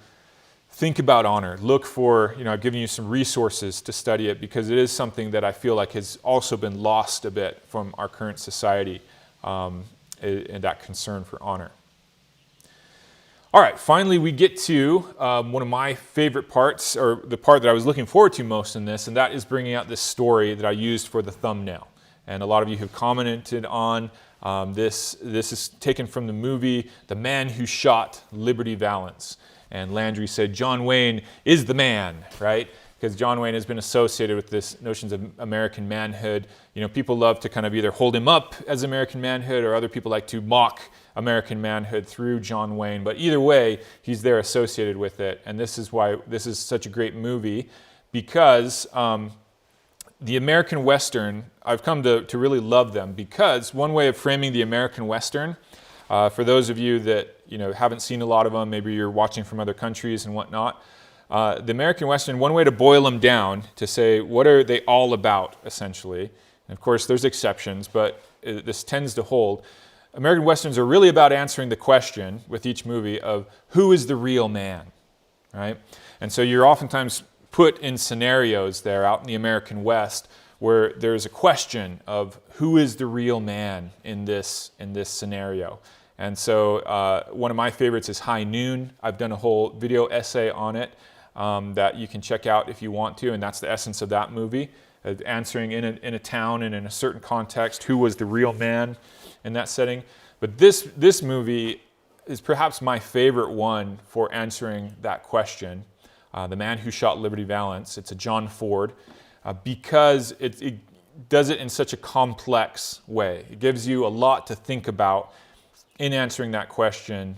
think about honor. Look for, I've given you some resources to study it because it is something that I feel like has also been lost a bit from our current society, and that concern for honor. All right, finally we get to one of my favorite parts, or the part that I was looking forward to most in this, and that is bringing out this story that I used for the thumbnail. And a lot of you have commented on this. This is taken from the movie The Man Who Shot Liberty Valance. And Landry said, John Wayne is the man, right? Because John Wayne has been associated with this notions of American manhood. You know, people love to kind of either hold him up as American manhood, or other people like to mock American manhood through John Wayne. But either way, he's there associated with it. And this is why this is such a great movie, because the American Western, I've come to really love them, because one way of framing the American Western, for those of you that haven't seen a lot of them, maybe you're watching from other countries and whatnot, the American Western, one way to boil them down, to say what are they all about, essentially. And of course, there's exceptions, but this tends to hold. American Westerns are really about answering the question with each movie of who is the real man, right? And so you're oftentimes put in scenarios there out in the American West where there's a question of who is the real man in this scenario. And so one of my favorites is High Noon. I've done a whole video essay on it that you can check out if you want to, and that's the essence of that movie, answering in a town and in a certain context who was the real man in that setting. But this movie is perhaps my favorite one for answering that question. The Man Who Shot Liberty Valance. It's a John Ford, because it does it in such a complex way. It gives you a lot to think about in answering that question,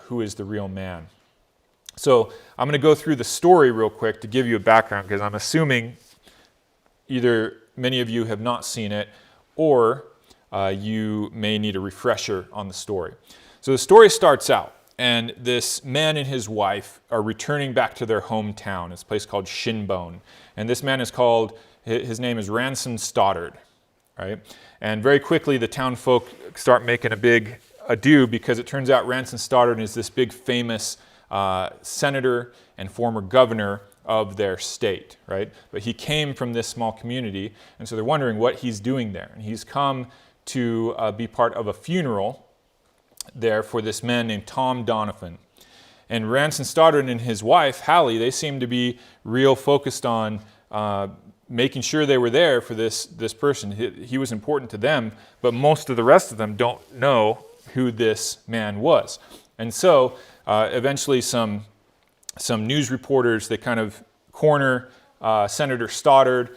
who is the real man? So I'm going to go through the story real quick to give you a background, because I'm assuming either many of you have not seen it, or you may need a refresher on the story. So the story starts out, and this man and his wife are returning back to their hometown. It's a place called Shinbone. And this man is called, his name is Ransom Stoddard, right? And very quickly the town folk start making a big ado, because it turns out Ransom Stoddard is this big famous senator and former governor of their state, right? But he came from this small community, and so they're wondering what he's doing there. And he's come to be part of a funeral there for this man named Tom Donovan. And Ransom Stoddard and his wife, Hallie, they seem to be real focused on making sure they were there for this person. He was important to them, but most of the rest of them don't know who this man was. And so eventually some news reporters, they kind of corner Senator Stoddard,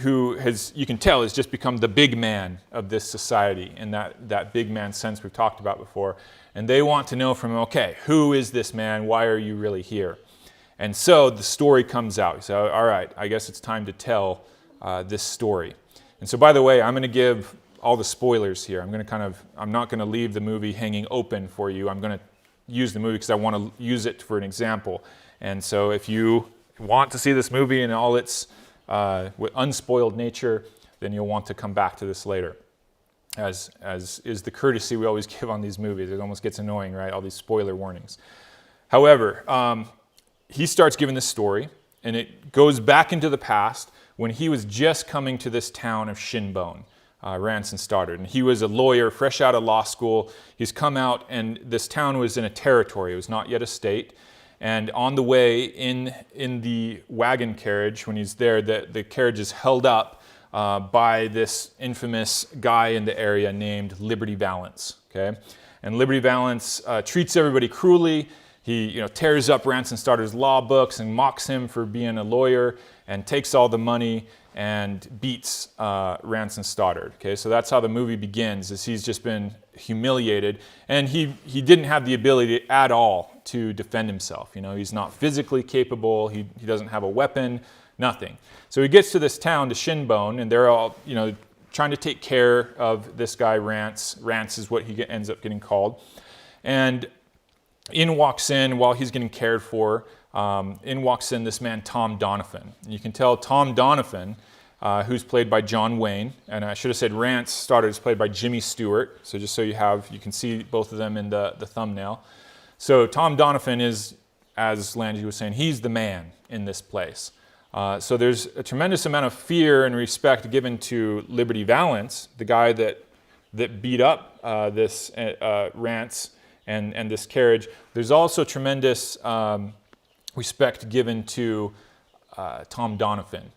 who has, you can tell, has just become the big man of this society, in that big man sense we've talked about before. And they want to know from him, okay, who is this man? Why are you really here? And so the story comes out. So, all right, I guess it's time to tell this story. And so, by the way, I'm going to give all the spoilers here. I'm not going to leave the movie hanging open for you. I'm going to use the movie because I want to use it for an example. And so if you want to see this movie in all its with unspoiled nature, then you'll want to come back to this later. As is the courtesy we always give on these movies. It almost gets annoying, right? All these spoiler warnings. However, he starts giving this story, and it goes back into the past when he was just coming to this town of Shinbone, Ransom Stoddard. And he was a lawyer, fresh out of law school. He's come out, and this town was in a territory. It was not yet a state. And on the way in the wagon carriage, when he's there, the carriage is held up by this infamous guy in the area named Liberty Valance. Okay, and Liberty Valance treats everybody cruelly. He tears up Ransom Stoddard's law books and mocks him for being a lawyer, and takes all the money and beats Ransom Stoddard. Okay, so that's how the movie begins. Is he's just been humiliated, and he didn't have the ability at all to defend himself. He's not physically capable. He doesn't have a weapon. Nothing. So he gets to this town, to Shinbone, and they're all trying to take care of this guy Rance. Rance is what he ends up getting called, and in walks in, while he's getting cared for, in walks in this man, Tom Donovan. And you can tell Tom Donovan, who's played by John Wayne, and I should have said Rance Stoddard is played by Jimmy Stewart, so just so you can see both of them in the thumbnail. So Tom Donovan is, as Landry was saying, he's the man in this place. So there's a tremendous amount of fear and respect given to Liberty Valance, the guy that beat up this Rance and this carriage. There's also tremendous respect given to Tom Donovan,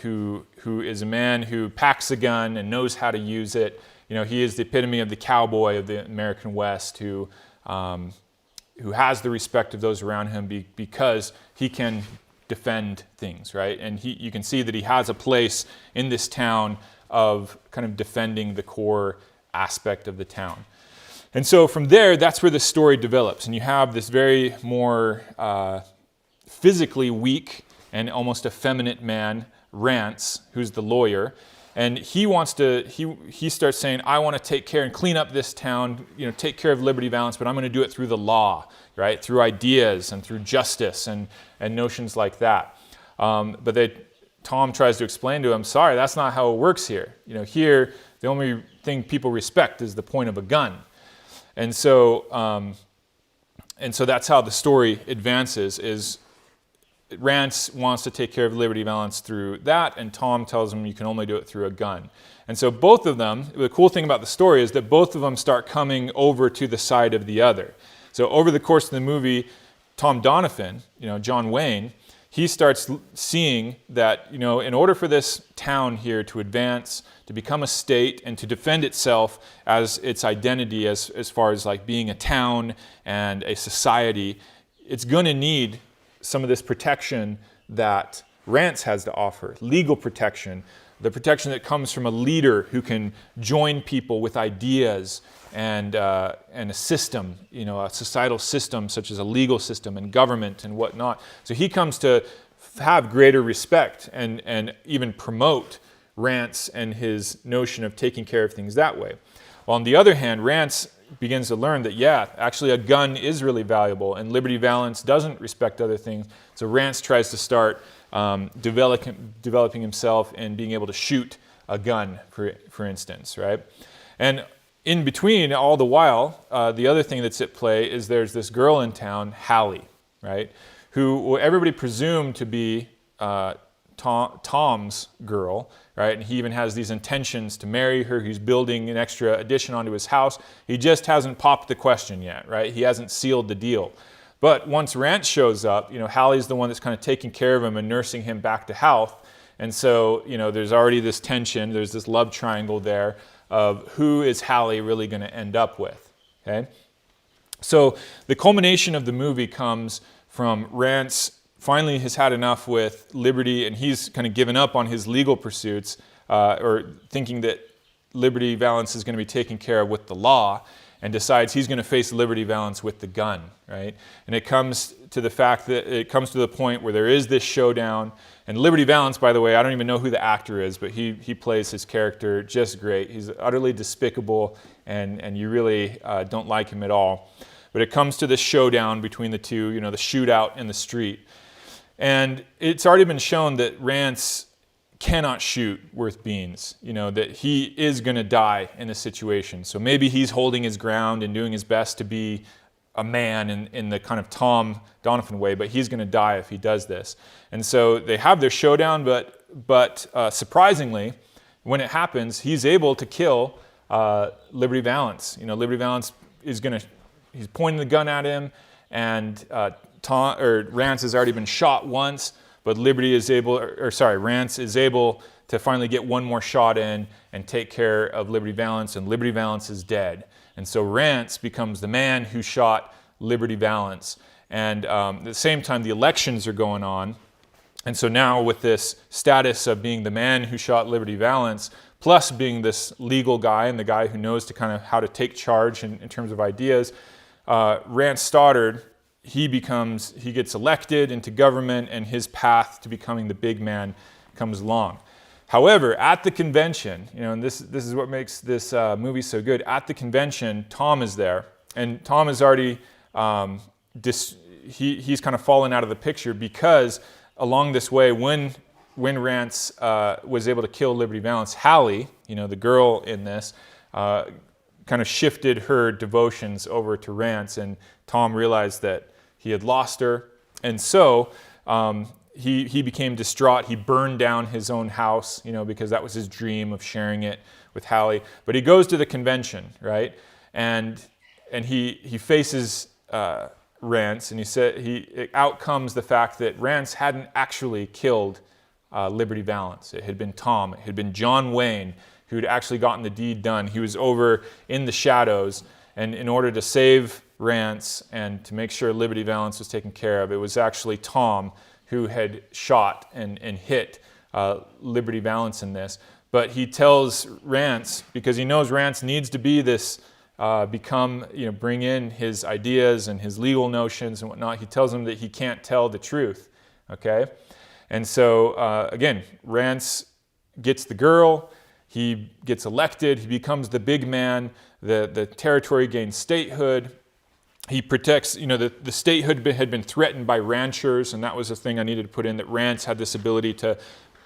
who is a man who packs a gun and knows how to use it. He is the epitome of the cowboy of the American West who has the respect of those around him because he can defend things, right? And you can see that he has a place in this town of kind of defending the core aspect of the town. And so from there, that's where the story develops. And you have this very more physically weak and almost effeminate man, Rance, who's the lawyer. And he starts saying, I want to take care and clean up this town, take care of Liberty Valance, but I'm going to do it through the law, right? Through ideas and through justice and notions like that. But Tom tries to explain to him, sorry, that's not how it works here. Here, the only thing people respect is the point of a gun. And so that's how the story advances, is Rance wants to take care of Liberty Valance through that, and Tom tells him you can only do it through a gun. And so both of them, the cool thing about the story is that both of them start coming over to the side of the other. So over the course of the movie, Tom Donovan, John Wayne, he starts seeing that, in order for this town here to advance, to become a state, and to defend itself as its identity as far as like being a town and a society, it's going to need some of this protection that Rance has to offer, legal protection, the protection that comes from a leader who can join people with ideas and a system, a societal system such as a legal system and government and whatnot. So he comes to have greater respect and even promote Rance and his notion of taking care of things that way. Well, on the other hand, Rance begins to learn that, actually a gun is really valuable, and Liberty Valance doesn't respect other things. So Rance tries to start developing himself and being able to shoot a gun, for instance, right? And in between, all the while, the other thing that's at play is there's this girl in town, Hallie, right? Who everybody presumed to be Tom's girl, right? And he even has these intentions to marry her. He's building an extra addition onto his house. He just hasn't popped the question yet, right? He hasn't sealed the deal. But once Rance shows up, Hallie's the one that's kind of taking care of him and nursing him back to health. And so, there's already this tension, there's this love triangle there of who is Hallie really going to end up with, okay? So the culmination of the movie comes from Rance finally has had enough with Liberty, and he's kind of given up on his legal pursuits, or thinking that Liberty Valance is going to be taken care of with the law, and decides he's going to face Liberty Valance with the gun, right? And it comes to the fact that it comes to the point where there is this showdown, and Liberty Valance, by the way, I don't even know who the actor is, but he plays his character just great. He's utterly despicable, and you really don't like him at all. But it comes to this showdown between the two, the shootout in the street. And it's already been shown that Rance cannot shoot worth beans, that he is going to die in this situation. So maybe he's holding his ground and doing his best to be a man in the kind of Tom Donovan way, but he's going to die if he does this. And so they have their showdown, but surprisingly, when it happens, he's able to kill Liberty Valance. Liberty Valance he's pointing the gun at him, and Rance has already been shot once, but Rance is able to finally get one more shot in and take care of Liberty Valance, and Liberty Valance is dead. And so Rance becomes the man who shot Liberty Valance. And at the same time, the elections are going on. And so now with this status of being the man who shot Liberty Valance, plus being this legal guy and the guy who knows how to take charge in terms of ideas, Rance Stoddard, he gets elected into government, and his path to becoming the big man comes along. However, at the convention, and this is what makes this movie so good. At the convention, Tom is there, and Tom is already he's kind of fallen out of the picture, because along this way, when Rance was able to kill Liberty Valance, Hallie, the girl in this, kind of shifted her devotions over to Rance, and Tom realized that he had lost her, and so he became distraught. He burned down his own house, because that was his dream of sharing it with Hallie. But he goes to the convention, right? And and he faces Rance, and out comes the fact that Rance hadn't actually killed Liberty Valance. It had been Tom. It had been John Wayne who'd actually gotten the deed done. He was over in the shadows, and in order to save Rance and to make sure Liberty Valance was taken care of, it was actually Tom who had shot and hit Liberty Valance in this. But he tells Rance, because he knows Rance needs to be this, bring in his ideas and his legal notions and whatnot. He tells him that he can't tell the truth, okay? And so, again, Rance gets the girl, he gets elected, he becomes the big man, the territory gains statehood. He protects, the statehood had been threatened by ranchers, and that was a thing I needed to put in, that Rance had this ability to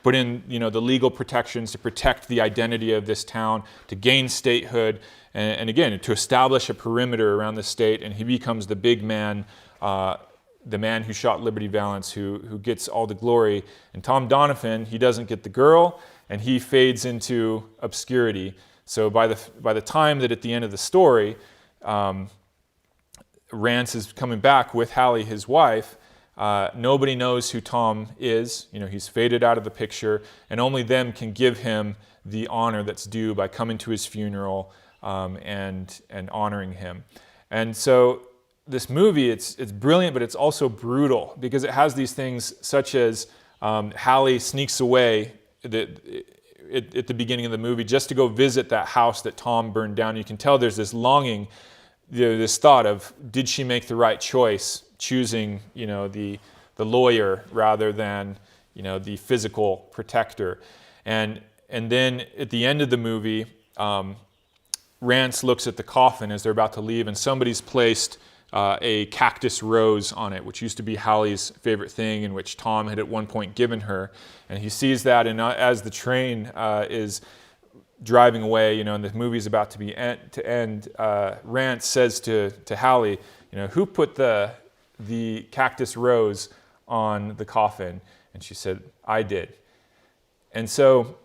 put in, the legal protections to protect the identity of this town, to gain statehood, and again, to establish a perimeter around the state, and he becomes the big man, the man who shot Liberty Valance, who gets all the glory. And Tom Donovan, he doesn't get the girl, and he fades into obscurity. So by the time that at the end of the story, Rance is coming back with Hallie, his wife, nobody knows who Tom is. He's faded out of the picture, and only them can give him the honor that's due by coming to his funeral and honoring him. And so this movie, it's brilliant, but it's also brutal, because it has these things such as Hallie sneaks away at the beginning of the movie just to go visit that house that Tom burned down. You can tell there's this longing, this thought of, did she make the right choice choosing, the lawyer rather than, the physical protector. And then at the end of the movie, Rance looks at the coffin as they're about to leave, and somebody's placed a cactus rose on it, which used to be Hallie's favorite thing, and which Tom had at one point given her. And he sees that, and as the train is driving away, and the movie's about to end, Rance says to Hallie, who put the cactus rose on the coffin? And she said, I did. And so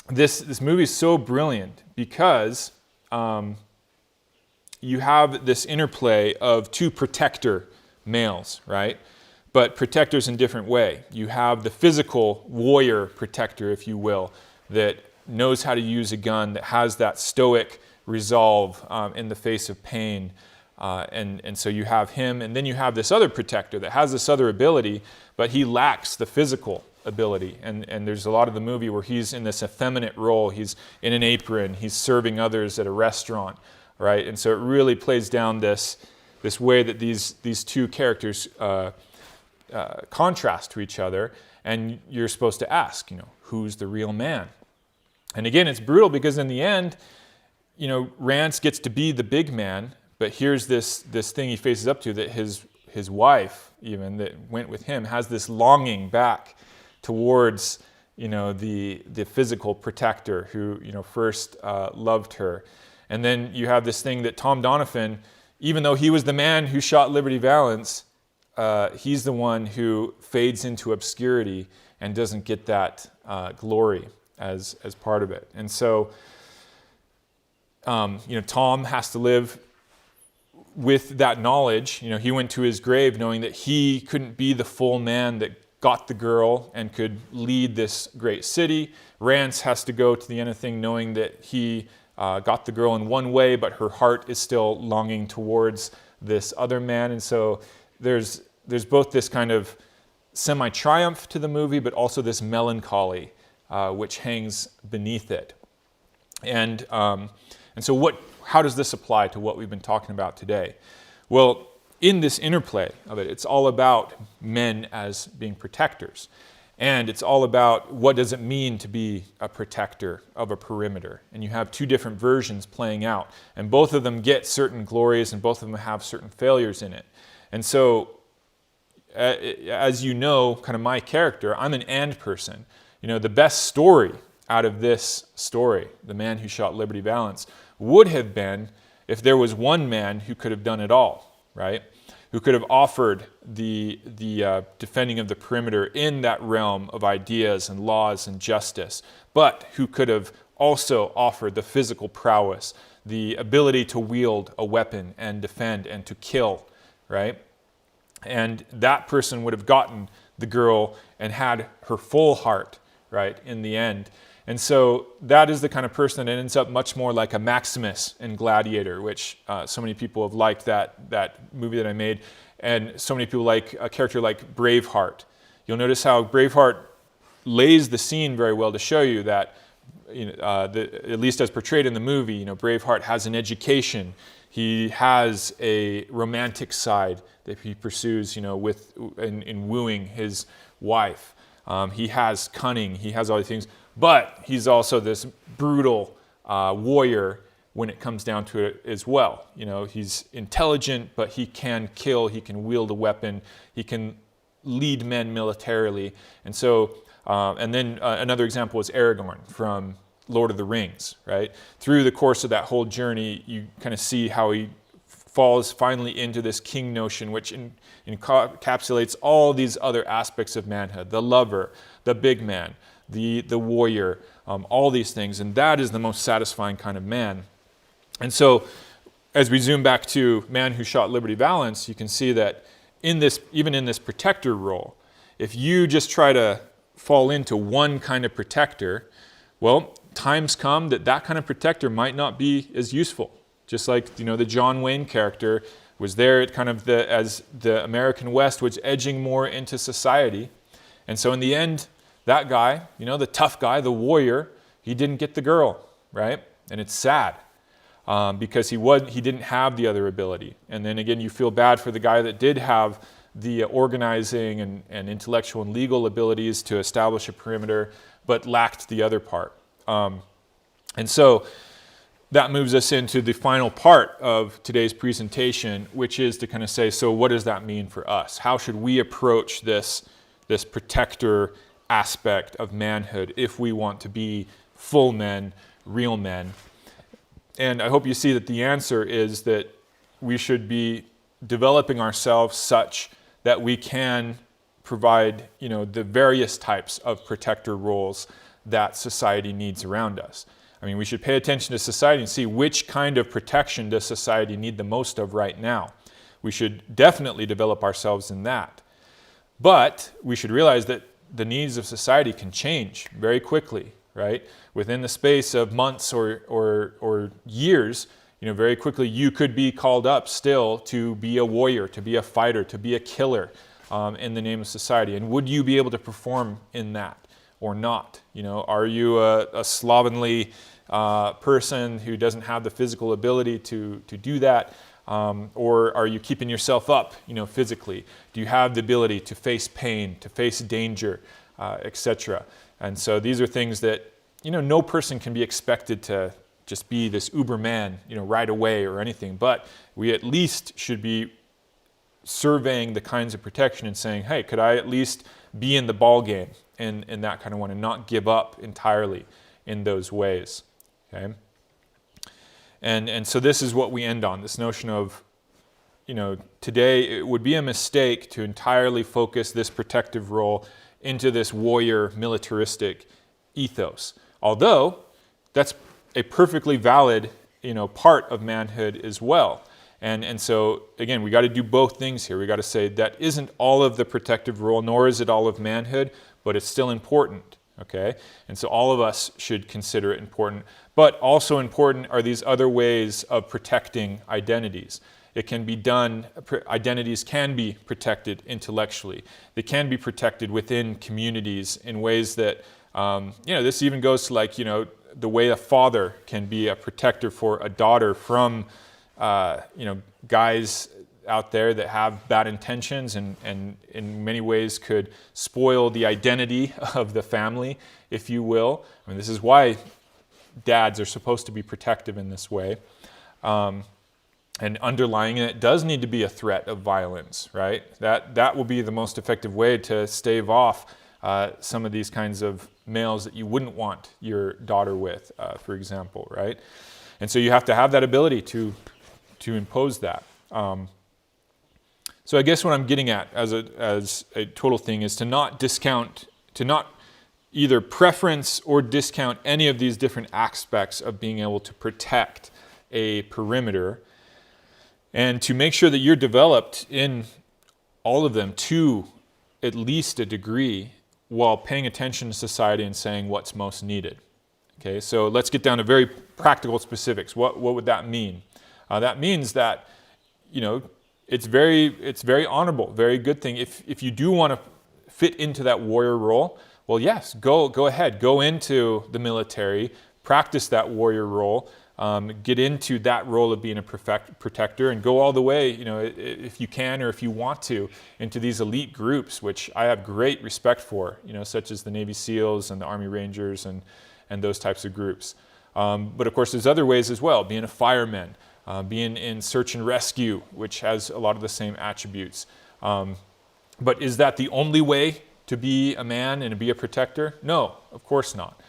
this movie is so brilliant because you have this interplay of two protector males, right? But protectors in different way. You have the physical warrior protector, if you will, that knows how to use a gun, that has that stoic resolve in the face of pain. And so you have him, and then you have this other protector that has this other ability, but he lacks the physical ability. And there's a lot of the movie where he's in this effeminate role. He's in an apron, he's serving others at a restaurant, right? And so it really plays down this way that these two characters contrast to each other, and you're supposed to ask, who's the real man? And again, it's brutal because in the end, Rance gets to be the big man, but here's this thing he faces up to, that his wife, even that went with him, has this longing back towards the physical protector who first loved her. And then you have this thing that Tom Donovan, even though he was the man who shot Liberty Valance, he's the one who fades into obscurity and doesn't get that glory as part of it. And so Tom has to live with that knowledge. He went to his grave knowing that he couldn't be the full man that got the girl and could lead this great city. Rance has to go to the end of the thing knowing that he got the girl in one way, but her heart is still longing towards this other man. And so there's both this kind of semi-triumph to the movie, but also this melancholy which hangs beneath it. And so how does this apply to what we've been talking about today? Well, in this interplay of it, it's all about men as being protectors. And it's all about what does it mean to be a protector of a perimeter. And you have two different versions playing out. And both of them get certain glories, and both of them have certain failures in it. And so, as you know, kind of my character, I'm an and person. The best story out of this story, The Man Who Shot Liberty Valance, would have been if there was one man who could have done it all, right? Who could have offered the defending of the perimeter in that realm of ideas and laws and justice, but who could have also offered the physical prowess the ability to wield a weapon and defend and to kill, right? And that person would have gotten the girl and had her full heart, right, in the end. And so that is the kind of person that ends up much more like a Maximus in Gladiator, which so many people have liked that movie that I made. And so many people like a character like Braveheart. You'll notice how Braveheart lays the scene very well to show you that, at least as portrayed in the movie, Braveheart has an education. He has a romantic side that he pursues, in wooing his wife. He has cunning. He has all these things. But he's also this brutal warrior when it comes down to it as well. He's intelligent, but he can kill. He can wield a weapon. He can lead men militarily. And so, and then another example is Aragorn from Lord of the Rings, right? Through the course of that whole journey, you kind of see how he falls finally into this king notion, which encapsulates all these other aspects of manhood: the lover, the big man, the warrior, all these things. And that is the most satisfying kind of man. And so as we zoom back to Man Who Shot Liberty Valance, you can see that even in this protector role, if you just try to fall into one kind of protector, well, times come that kind of protector might not be as useful. Just like, the John Wayne character was there at kind of as the American West was edging more into society. And so in the end, that guy, the tough guy, the warrior, he didn't get the girl, right? And it's sad because he didn't have the other ability. And then again, you feel bad for the guy that did have the organizing and intellectual and legal abilities to establish a perimeter, but lacked the other part. And so that moves us into the final part of today's presentation, which is to kind of say, so what does that mean for us? How should we approach this protector aspect of manhood if we want to be full men, real men? And I hope you see that the answer is that we should be developing ourselves such that we can provide, the various types of protector roles that society needs around us. I mean, we should pay attention to society and see which kind of protection does society need the most of right now. We should definitely develop ourselves in that. But we should realize that the needs of society can change very quickly, right? Within the space of months or years, very quickly you could be called up still to be a warrior, to be a fighter, to be a killer in the name of society. And would you be able to perform in that or not? Are you a slovenly person who doesn't have the physical ability to do that? Or are you keeping yourself up, physically? Do you have the ability to face pain, to face danger, etc.? And so these are things that, no person can be expected to just be this uber man, right away or anything. But we at least should be surveying the kinds of protection and saying, hey, could I at least be in the ball game in that kind of one and not give up entirely in those ways, okay? And so this is what we end on, this notion of, today it would be a mistake to entirely focus this protective role into this warrior militaristic ethos. Although that's a perfectly valid, part of manhood as well. And so, again, we got to do both things here. We got to say that isn't all of the protective role, nor is it all of manhood, but it's still important, okay? And so all of us should consider it important. But also important are these other ways of protecting identities. It can be done, identities can be protected intellectually. They can be protected within communities in ways that, this even goes to the way a father can be a protector for a daughter from, guys out there that have bad intentions and in many ways could spoil the identity of the family, if you will. I mean, this is why dads are supposed to be protective in this way. And underlying it does need to be a threat of violence, right? That will be the most effective way to stave off some of these kinds of males that you wouldn't want your daughter with, for example, right? And so you have to have that ability to impose that. So I guess what I'm getting at as a total thing is to not discount, to not either preference or discount any of these different aspects of being able to protect a perimeter, and to make sure that you're developed in all of them to at least a degree while paying attention to society and saying what's most needed. Okay, so let's get down to very practical specifics. What would that mean? That means that, it's very honorable, very good thing. If you do want to fit into that warrior role, well, yes, go ahead, go into the military, practice that warrior role, get into that role of being a protector, and go all the way, if you can or if you want to, into these elite groups, which I have great respect for, such as the Navy SEALs and the Army Rangers and those types of groups. But of course, there's other ways as well, being a fireman, being in search and rescue, which has a lot of the same attributes. But is that the only way to be a man and to be a protector? No, of course not.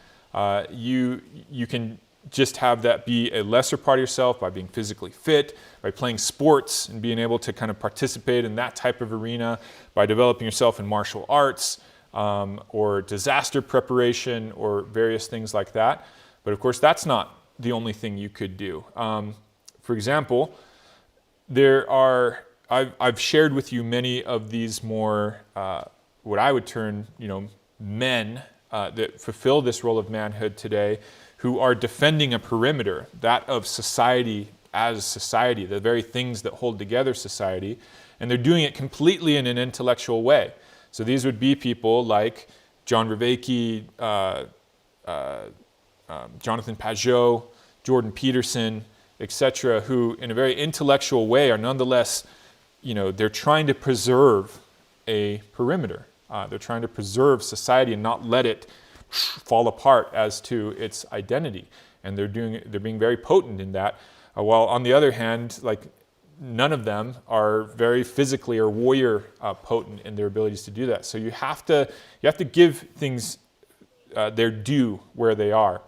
You can just have that be a lesser part of yourself by being physically fit, by playing sports and being able to kind of participate in that type of arena, by developing yourself in martial arts, or disaster preparation, or various things like that. But of course, that's not the only thing you could do. For example, I've shared with you many of these more, what I would term, men that fulfill this role of manhood today, who are defending a perimeter, that of society as society, the very things that hold together society, and they're doing it completely in an intellectual way. So these would be people like John Vervaeke, Jonathan Pageau, Jordan Peterson, etc., who in a very intellectual way are nonetheless, they're trying to preserve a perimeter. They're trying to preserve society and not let it fall apart as to its identity. And they're being very potent in that. While on the other hand, none of them are very physically or warrior potent in their abilities to do that. So you have to give things their due where they are.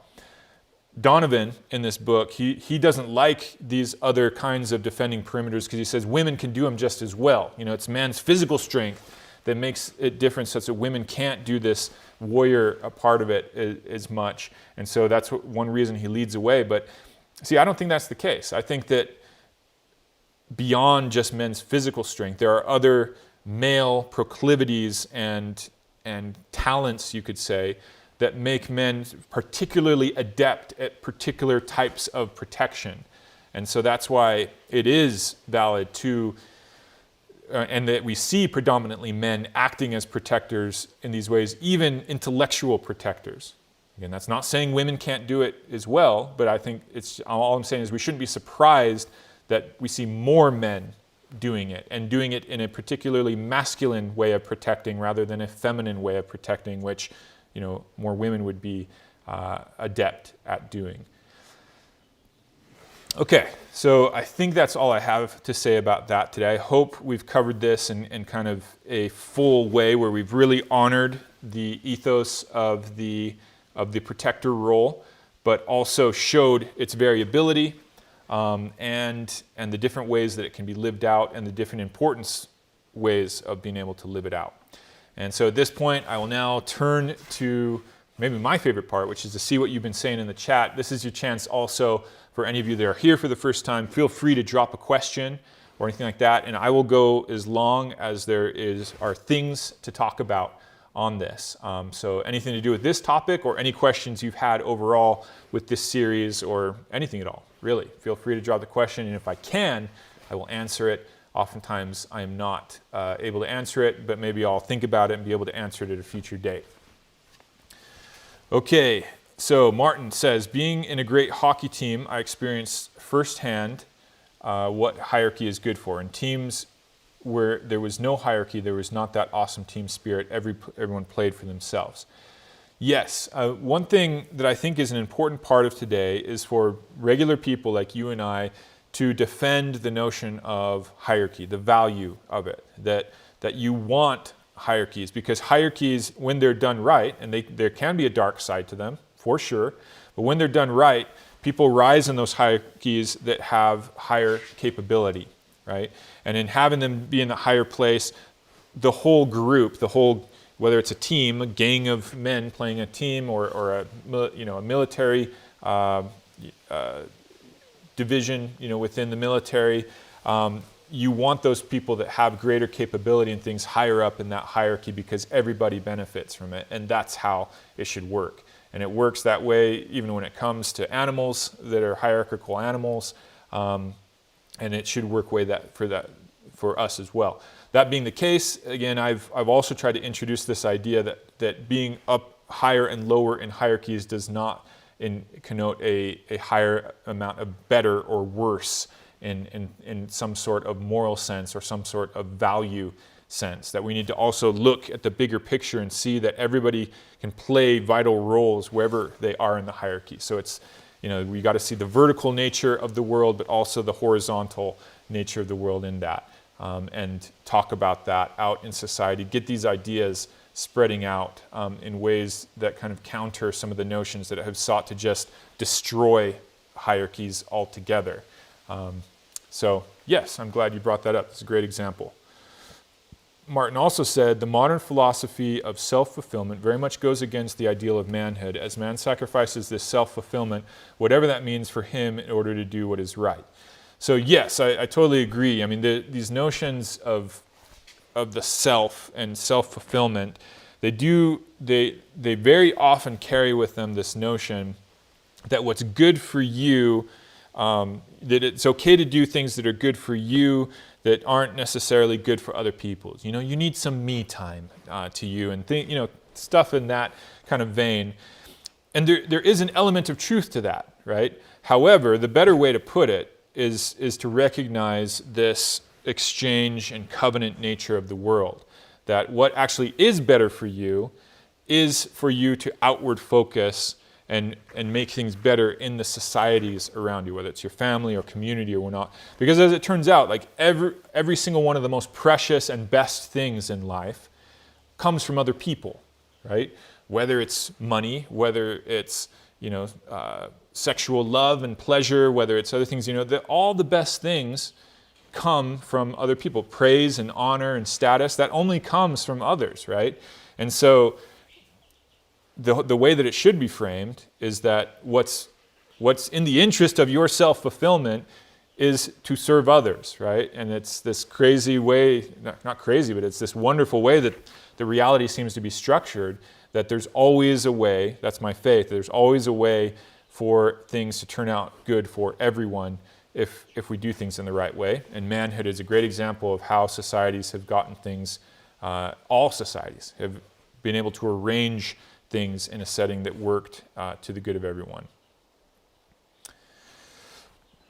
Donovan, in this book, he doesn't like these other kinds of defending perimeters because he says women can do them just as well. It's man's physical strength that makes it different, such that women can't do this warrior part of it as much. And so that's one reason he leads away. But see, I don't think that's the case. I think that beyond just men's physical strength, there are other male proclivities and talents, you could say, that make men particularly adept at particular types of protection. And so that's why it is valid to, and that we see predominantly men acting as protectors in these ways, even intellectual protectors. Again, that's not saying women can't do it as well, but I think all I'm saying is we shouldn't be surprised that we see more men doing it, and doing it in a particularly masculine way of protecting rather than a feminine way of protecting, which more women would be adept at doing. Okay, so I think that's all I have to say about that today. I hope we've covered this in kind of a full way where we've really honored the ethos of the protector role, but also showed its variability and the different ways that it can be lived out and the different importance ways of being able to live it out. And so at this point, I will now turn to maybe my favorite part, which is to see what you've been saying in the chat. This is your chance also for any of you that are here for the first time. Feel free to drop a question or anything like that, and I will go as long as there are things to talk about on this. So anything to do with this topic or any questions you've had overall with this series or anything at all, really, feel free to drop the question, and if I can, I will answer it. Oftentimes, I am not able to answer it, but maybe I'll think about it and be able to answer it at a future date. Okay, so Martin says, being in a great hockey team, I experienced firsthand what hierarchy is good for. In teams where there was no hierarchy, there was not that awesome team spirit. Everyone played for themselves. Yes, one thing that I think is an important part of today is for regular people like you and I to defend the notion of hierarchy, the value of it, that you want hierarchies, because hierarchies, when they're done right, and there can be a dark side to them, for sure, but when they're done right, people rise in those hierarchies that have higher capability, right? And in having them be in a higher place, the whole group, whether it's a team, a gang of men playing a team, or a military division, within the military, you want those people that have greater capability and things higher up in that hierarchy because everybody benefits from it, and that's how it should work. And it works that way even when it comes to animals that are hierarchical animals, and it should work for us as well. That being the case, again, I've also tried to introduce this idea that being up higher and lower in hierarchies does not connote a higher amount of better or worse in some sort of moral sense or some sort of value sense. That we need to also look at the bigger picture and see that everybody can play vital roles wherever they are in the hierarchy. So it's, we got to see the vertical nature of the world, but also the horizontal nature of the world in that, and talk about that out in society, get these ideas spreading out in ways that kind of counter some of the notions that have sought to just destroy hierarchies altogether. So yes, I'm glad you brought that up. It's a great example. Martin also said, the modern philosophy of self-fulfillment very much goes against the ideal of manhood, as man sacrifices this self-fulfillment, whatever that means for him, in order to do what is right. So yes, I totally agree. I mean, these notions of the self and self-fulfillment, they very often carry with them this notion that what's good for you, that it's okay to do things that are good for you that aren't necessarily good for other people. You need some me time to you, and stuff in that kind of vein. And there is an element of truth to that, right? However, the better way to put it is to recognize this exchange and covenant nature of the world. That what actually is better for you is for you to outward focus and make things better in the societies around you, whether it's your family or community or whatnot. Because as it turns out, like every single one of the most precious and best things in life comes from other people, right? Whether it's money, whether it's sexual love and pleasure, whether it's other things, all the best things come from other people. Praise and honor and status, that only comes from others, right? And so the way that it should be framed is that what's in the interest of your self-fulfillment is to serve others, right? And it's this crazy way, not crazy, but it's this wonderful way that the reality seems to be structured, that there's always a way, that's my faith, there's always a way for things to turn out good for everyone if we do things in the right way. And manhood is a great example of how societies have gotten things, all societies have been able to arrange things in a setting that worked to the good of everyone.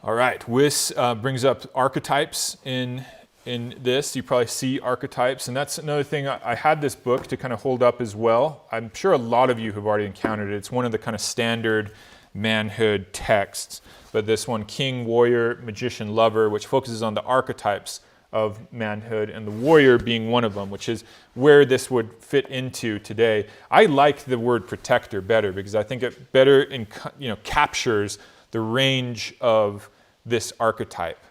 All right, Wyss brings up archetypes in this. You probably see archetypes, and that's another thing. I had this book to kind of hold up as well. I'm sure a lot of you have already encountered it. It's one of the kind of standard manhood texts, but this one, King, Warrior, Magician, Lover, which focuses on the archetypes of manhood, and the warrior being one of them, which is where this would fit into today. I like the word protector better because I think it better captures the range of this archetype.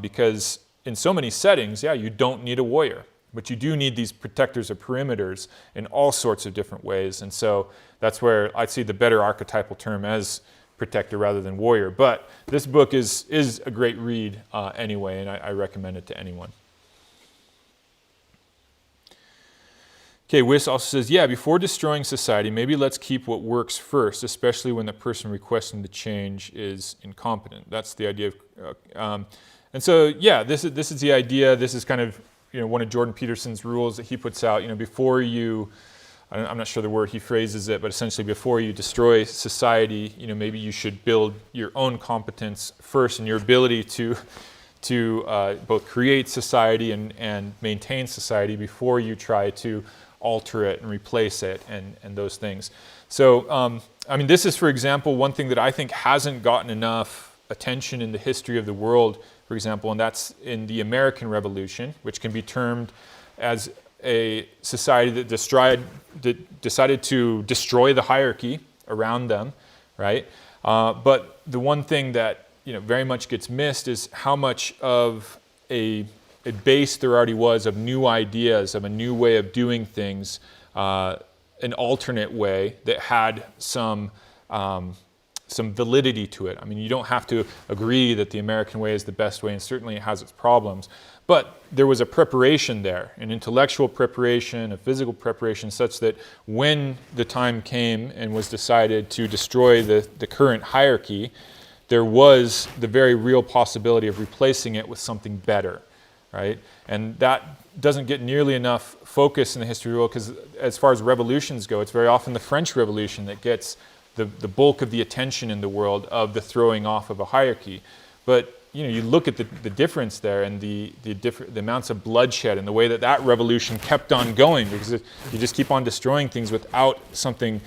Because in so many settings, you don't need a warrior, but you do need these protectors or perimeters in all sorts of different ways. And so that's where I see the better archetypal term as protector rather than warrior. But this book is a great read anyway, and I recommend it to anyone. Okay, Wyss also says, before destroying society, maybe let's keep what works first, especially when the person requesting the change is incompetent. That's the idea of, and so, this is the idea. This is kind of, one of Jordan Peterson's rules that he puts out, before you, I'm not sure the word he phrases it, but essentially before you destroy society, maybe you should build your own competence first and your ability to both create society and maintain society before you try to alter it and replace it and those things. So, this is, for example, one thing that I think hasn't gotten enough attention in the history of the world, for example, and that's in the American Revolution, which can be termed as a society that decided to destroy the hierarchy around them, right? But the one thing that very much gets missed is how much of a base there already was of new ideas, of a new way of doing things, an alternate way that had some some validity to it. I mean, you don't have to agree that the American way is the best way, and certainly it has its problems. But there was a preparation there, an intellectual preparation, a physical preparation, such that when the time came and was decided to destroy the current hierarchy, there was the very real possibility of replacing it with something better, right? And that doesn't get nearly enough focus in the history of the world, because as far as revolutions go, it's very often the French Revolution that gets the bulk of the attention in the world of the throwing off of a hierarchy. But you look at the difference there, and the amounts of bloodshed and the way that revolution kept on going, because you just keep on destroying things without something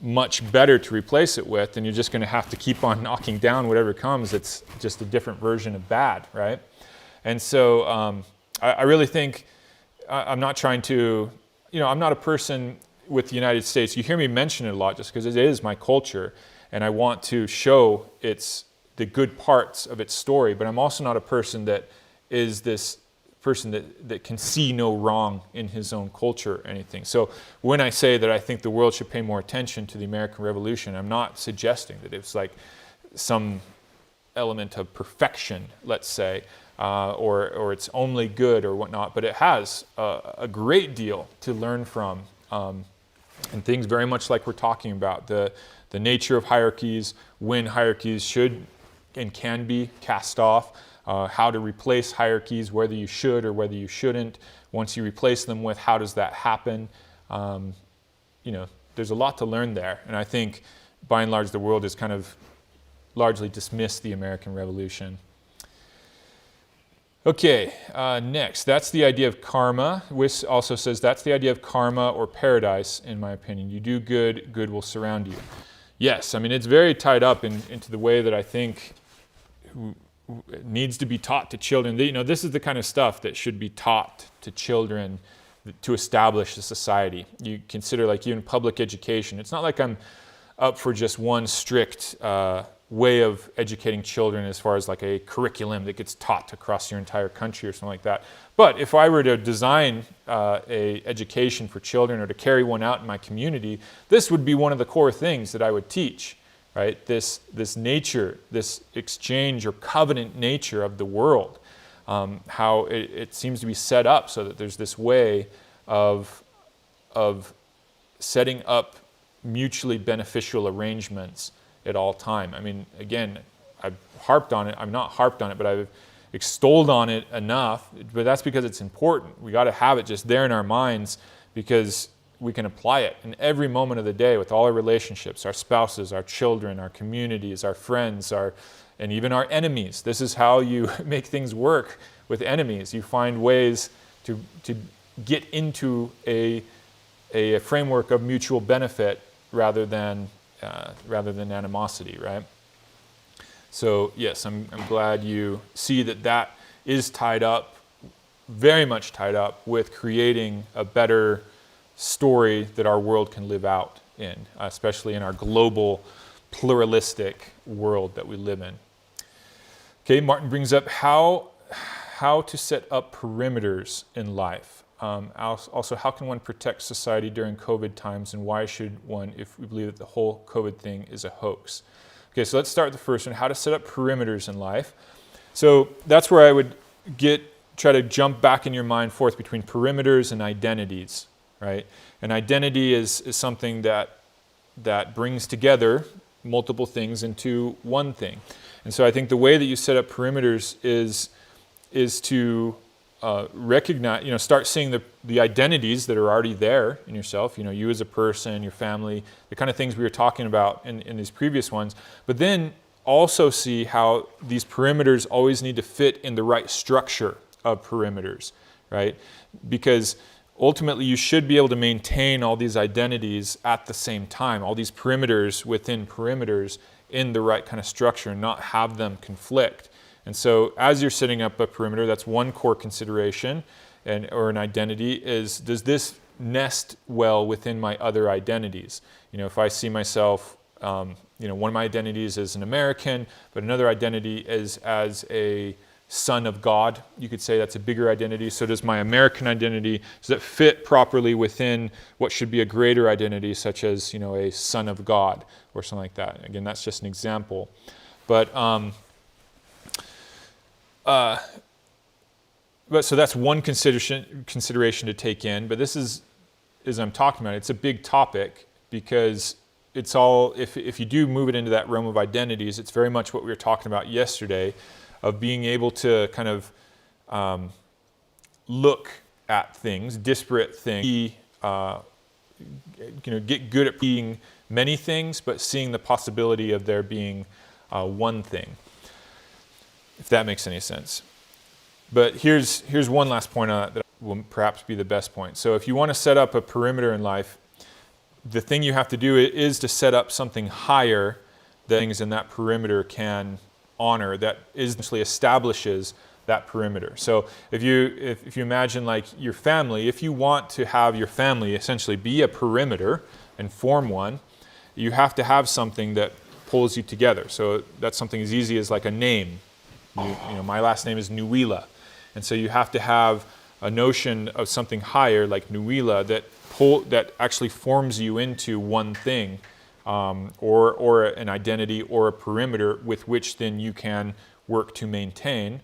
much better to replace it with, and you're just going to have to keep on knocking down whatever comes. It's just a different version of bad, right? And so I really think I'm not trying to, I'm not a person with the United States. You hear me mention it a lot just because it is my culture, and I want to show the good parts of its story, but I'm also not a person that is this person that can see no wrong in his own culture or anything. So when I say that I think the world should pay more attention to the American Revolution, I'm not suggesting that it's like some element of perfection, let's say, or it's only good or whatnot, but it has a great deal to learn from, and things very much like we're talking about, the nature of hierarchies, when hierarchies should and can be cast off, how to replace hierarchies, whether you should or whether you shouldn't. Once you replace them with, how does that happen? There's a lot to learn there, and I think by and large the world has kind of largely dismissed the American Revolution. Okay, next, that's the idea of karma. Wyss also says that's the idea of karma or paradise, in my opinion. You do good, good will surround you. Yes, I mean, it's very tied up into the way that I think needs to be taught to children. This is the kind of stuff that should be taught to children to establish a society. You consider, like, even public education. It's not like I'm up for just one strict way of educating children as far as like a curriculum that gets taught across your entire country or something like that. But if I were to design a education for children, or to carry one out in my community, this would be one of the core things that I would teach, right? This nature, this exchange or covenant nature of the world, how it seems to be set up so that there's this way of setting up mutually beneficial arrangements at all time. I mean, again, I've harped on it. I've not harped on it, but I've extolled on it enough. But that's because it's important. We got to have it just there in our minds, because we can apply it in every moment of the day with all our relationships, our spouses, our children, our communities, our friends, and even our enemies. This is how you make things work with enemies. You find ways to get into a framework of mutual benefit rather than animosity, right? So yes, I'm glad you see that is tied up, very much tied up, with creating a better story that our world can live out in, especially in our global, pluralistic world that we live in. Okay, Martin brings up how to set up perimeters in life. Also, how can one protect society during COVID times, and why should one, if we believe that the whole COVID thing is a hoax? Okay, so let's start with the first one, how to set up perimeters in life. So that's where I would try to jump back in your mind forth between perimeters and identities, right? An identity is something that brings together multiple things into one thing. And so I think the way that you set up perimeters is to recognize, start seeing the identities that are already there in yourself, you as a person, your family, the kind of things we were talking about in these previous ones, but then also see how these perimeters always need to fit in the right structure of perimeters, right? Because ultimately you should be able to maintain all these identities at the same time, all these perimeters within perimeters in the right kind of structure, and not have them conflict. And so as you're setting up a perimeter, that's one core consideration, or an identity, is, does this nest well within my other identities? If I see myself, one of my identities is an American, but another identity is as a son of God. You could say that's a bigger identity. So does my American identity, does it fit properly within what should be a greater identity, such as, a son of God or something like that? Again, that's just an example. But so that's one consideration to take in. But this is, as I'm talking about, it's a big topic because it's all, if you do move it into that realm of identities, it's very much what we were talking about yesterday, of being able to kind of look at things, disparate things, get good at being many things, but seeing the possibility of there being one thing, if that makes any sense. But here's one last point on that will perhaps be the best point. So if you want to set up a perimeter in life, the thing you have to do is to set up something higher that things in that perimeter can honor, that essentially establishes that perimeter. So if you imagine like your family, if you want to have your family essentially be a perimeter and form one, you have to have something that pulls you together. So that's something as easy as like a name. My last name is Nuila. And so you have to have a notion of something higher like Nuila that actually forms you into one thing, or an identity or a perimeter with which then you can work to maintain.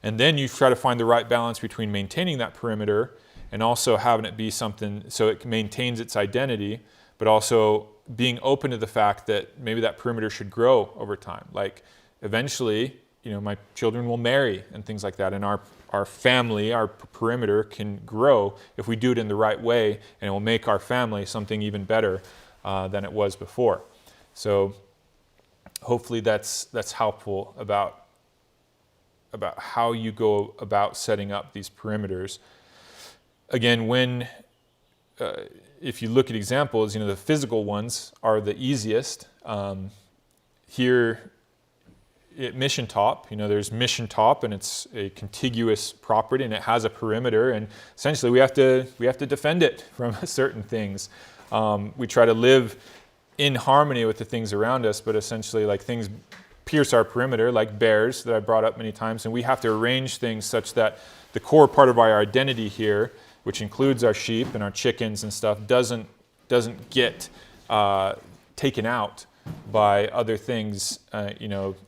And then you try to find the right balance between maintaining that perimeter and also having it be something so it maintains its identity, but also being open to the fact that maybe that perimeter should grow over time. Like eventually, my children will marry and things like that, and our family, our perimeter can grow if we do it in the right way, and it will make our family something even better than it was before. So hopefully that's helpful about how you go about setting up these perimeters. Again, if you look at examples, the physical ones are the easiest. Here at Mission Top, there's Mission Top, and it's a contiguous property, and it has a perimeter, and essentially we have to defend it from certain things. We try to live in harmony with the things around us, but essentially like things pierce our perimeter, like bears that I brought up many times, and we have to arrange things such that the core part of our identity here, which includes our sheep and our chickens and stuff, doesn't get taken out by other things,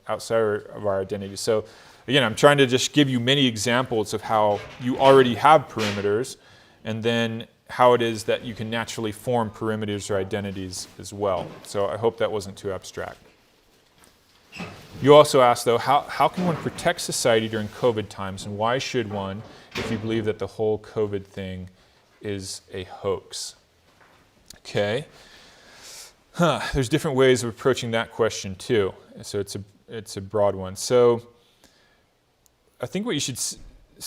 outside of our identity. So again, I'm trying to just give you many examples of how you already have perimeters, and then how it is that you can naturally form perimeters or identities as well. So I hope that wasn't too abstract. You also asked, though, how can one protect society during COVID times, and why should one if you believe that the whole COVID thing is a hoax? Okay. There's different ways of approaching that question too. So it's a broad one. So I think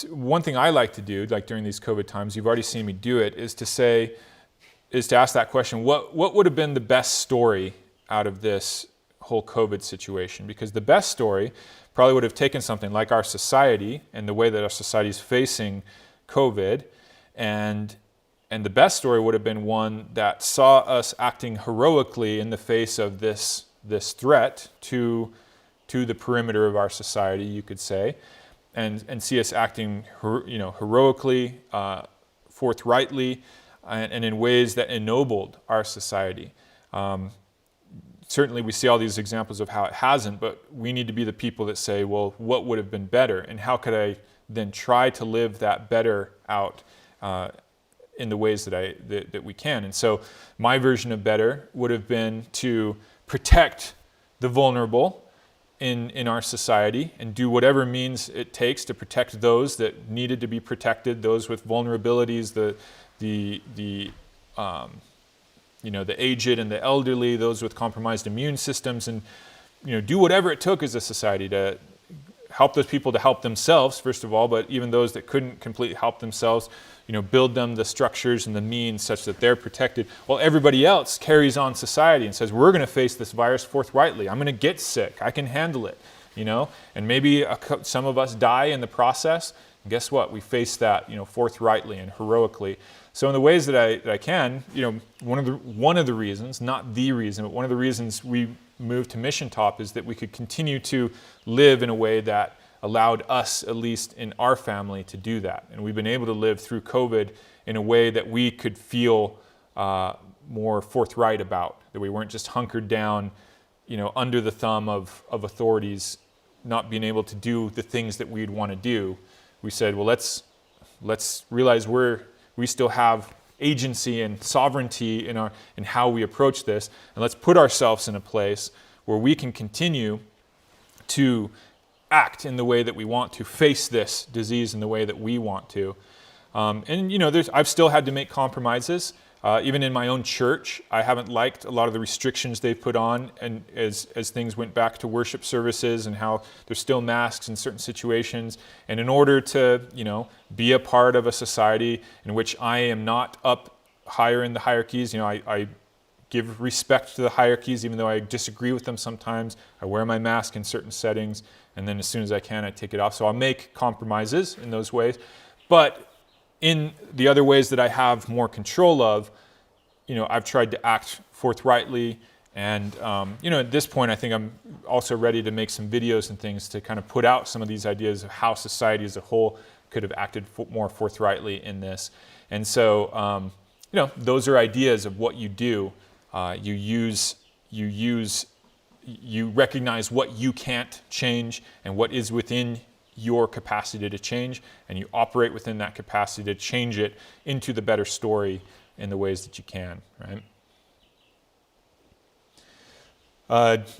one thing I like to do, like during these COVID times, you've already seen me do it, is to ask that question, what would have been the best story out of this whole COVID situation? Because the best story probably would have taken something like our society and the way that our society is facing COVID, and the best story would have been one that saw us acting heroically in the face of this threat to the perimeter of our society, you could say, and see us acting heroically, forthrightly, and in ways that ennobled our society. Certainly we see all these examples of how it hasn't, but we need to be the people that say, well, what would have been better, and how could I then try to live that better out in the ways that we can. And so my version of better would have been to protect the vulnerable in our society and do whatever means it takes to protect those that needed to be protected, those with vulnerabilities, the aged and the elderly, those with compromised immune systems, and do whatever it took as a society to help those people to help themselves, first of all, but even those that couldn't completely help themselves, build them the structures and the means such that they're protected, while everybody else carries on society and says, we're going to face this virus forthrightly. I'm going to get sick. I can handle it, and maybe some of us die in the process. And guess what? We face that, forthrightly and heroically. So in the ways that I can, one of the reasons, not the reason, but one of the reasons we moved to Mission Top is that we could continue to live in a way that allowed us, at least in our family, to do that. And we've been able to live through COVID in a way that we could feel more forthright about, that we weren't just hunkered down, under the thumb of authorities, not being able to do the things that we'd want to do. We said, well, let's realize we still have agency and sovereignty in how we approach this, and let's put ourselves in a place where we can continue to act in the way that we want to, face this disease in the way that we want to. I've still had to make compromises. Even in my own church, I haven't liked a lot of the restrictions they've put on, and as things went back to worship services and how there's still masks in certain situations. And in order to, be a part of a society in which I am not up higher in the hierarchies, I give respect to the hierarchies, even though I disagree with them sometimes. I wear my mask in certain settings, and then as soon as I can, I take it off. So I'll make compromises in those ways. But in the other ways that I have more control of, I've tried to act forthrightly. And, at this point, I think I'm also ready to make some videos and things to kind of put out some of these ideas of how society as a whole could have acted more forthrightly in this. And so, those are ideas of what you do. You recognize what you can't change and what is within your capacity to change, and you operate within that capacity to change it into the better story in the ways that you can, right?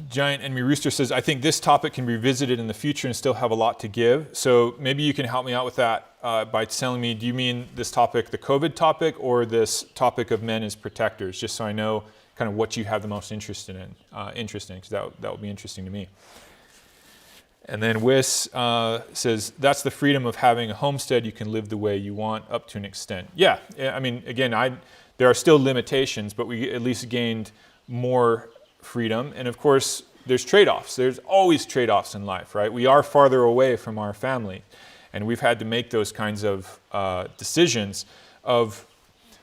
Giant Enemy Rooster says, I think this topic can be revisited in the future and still have a lot to give. So maybe you can help me out with that by telling me, do you mean this topic, the COVID topic, or this topic of men as protectors? Just so I know kind of what you have the most interest in, because that would be interesting to me. And then Wiss says, that's the freedom of having a homestead. You can live the way you want up to an extent. Yeah, I mean, again, there are still limitations, but we at least gained more freedom. And of course, there's trade-offs. There's always trade-offs in life, right? We are farther away from our family, and we've had to make those kinds of decisions of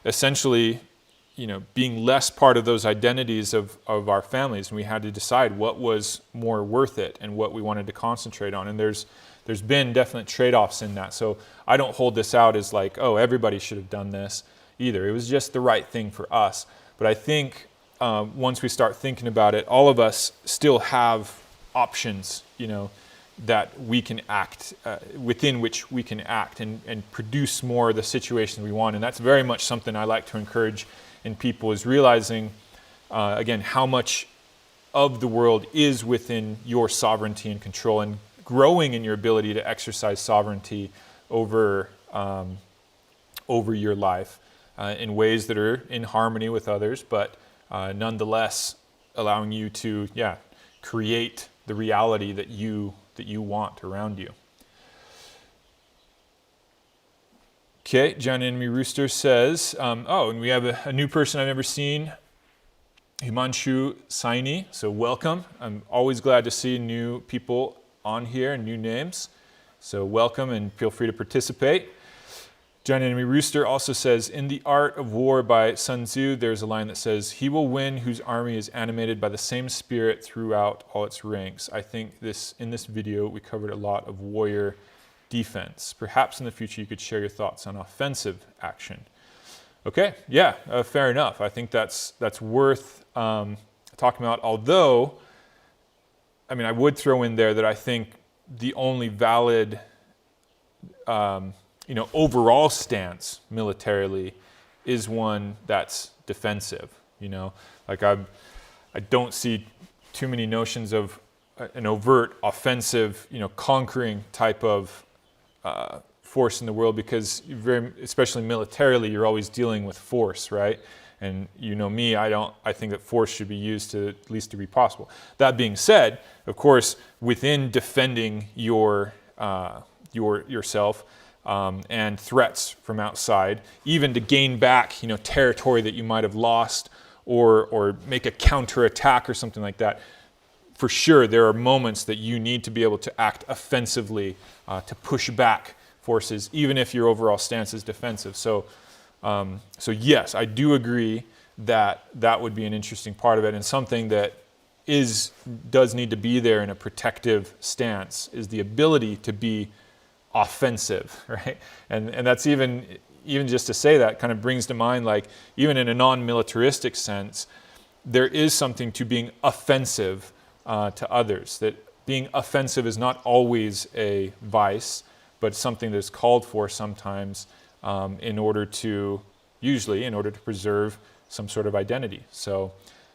essentially being less part of those identities of our families, and we had to decide what was more worth it and what we wanted to concentrate on. And there's been definite trade-offs in that. So I don't hold this out as like, oh, everybody should have done this either. It was just the right thing for us. But I think once we start thinking about it, all of us still have options, that we can act, within which we can act and produce more of the situation we want. And that's very much something I like to encourage in people, is realizing, again, how much of the world is within your sovereignty and control, and growing in your ability to exercise sovereignty over your life in ways that are in harmony with others, but nonetheless allowing you to, create the reality that you want around you. Okay, John Enemy Rooster says, and we have a new person I've never seen, Himanshu Saini, so welcome. I'm always glad to see new people on here and new names. So welcome and feel free to participate. John Enemy Rooster also says, in The Art of War by Sun Tzu, there's a line that says, he will win whose army is animated by the same spirit throughout all its ranks. I think in this video we covered a lot of warrior defense. Perhaps in the future you could share your thoughts on offensive action. Okay, fair enough. I think that's worth talking about. Although, I would throw in there that I think the only valid, overall stance militarily is one that's defensive. I don't see too many notions of an overt offensive, conquering type of force in the world, because especially militarily, you're always dealing with force, right? And me, I think that force should be used to at least to be possible. That being said, of course, within defending yourself and threats from outside, even to gain back, territory that you might have lost, or make a counterattack or something like that. For sure, there are moments that you need to be able to act offensively to push back forces, even if your overall stance is defensive. So yes, I do agree that would be an interesting part of it, and something that does need to be there in a protective stance is the ability to be offensive, right? And that's even just to say that kind of brings to mind, like, even in a non-militaristic sense, there is something to being offensive to others. That being offensive is not always a vice, but something that's called for sometimes usually in order to preserve some sort of identity. So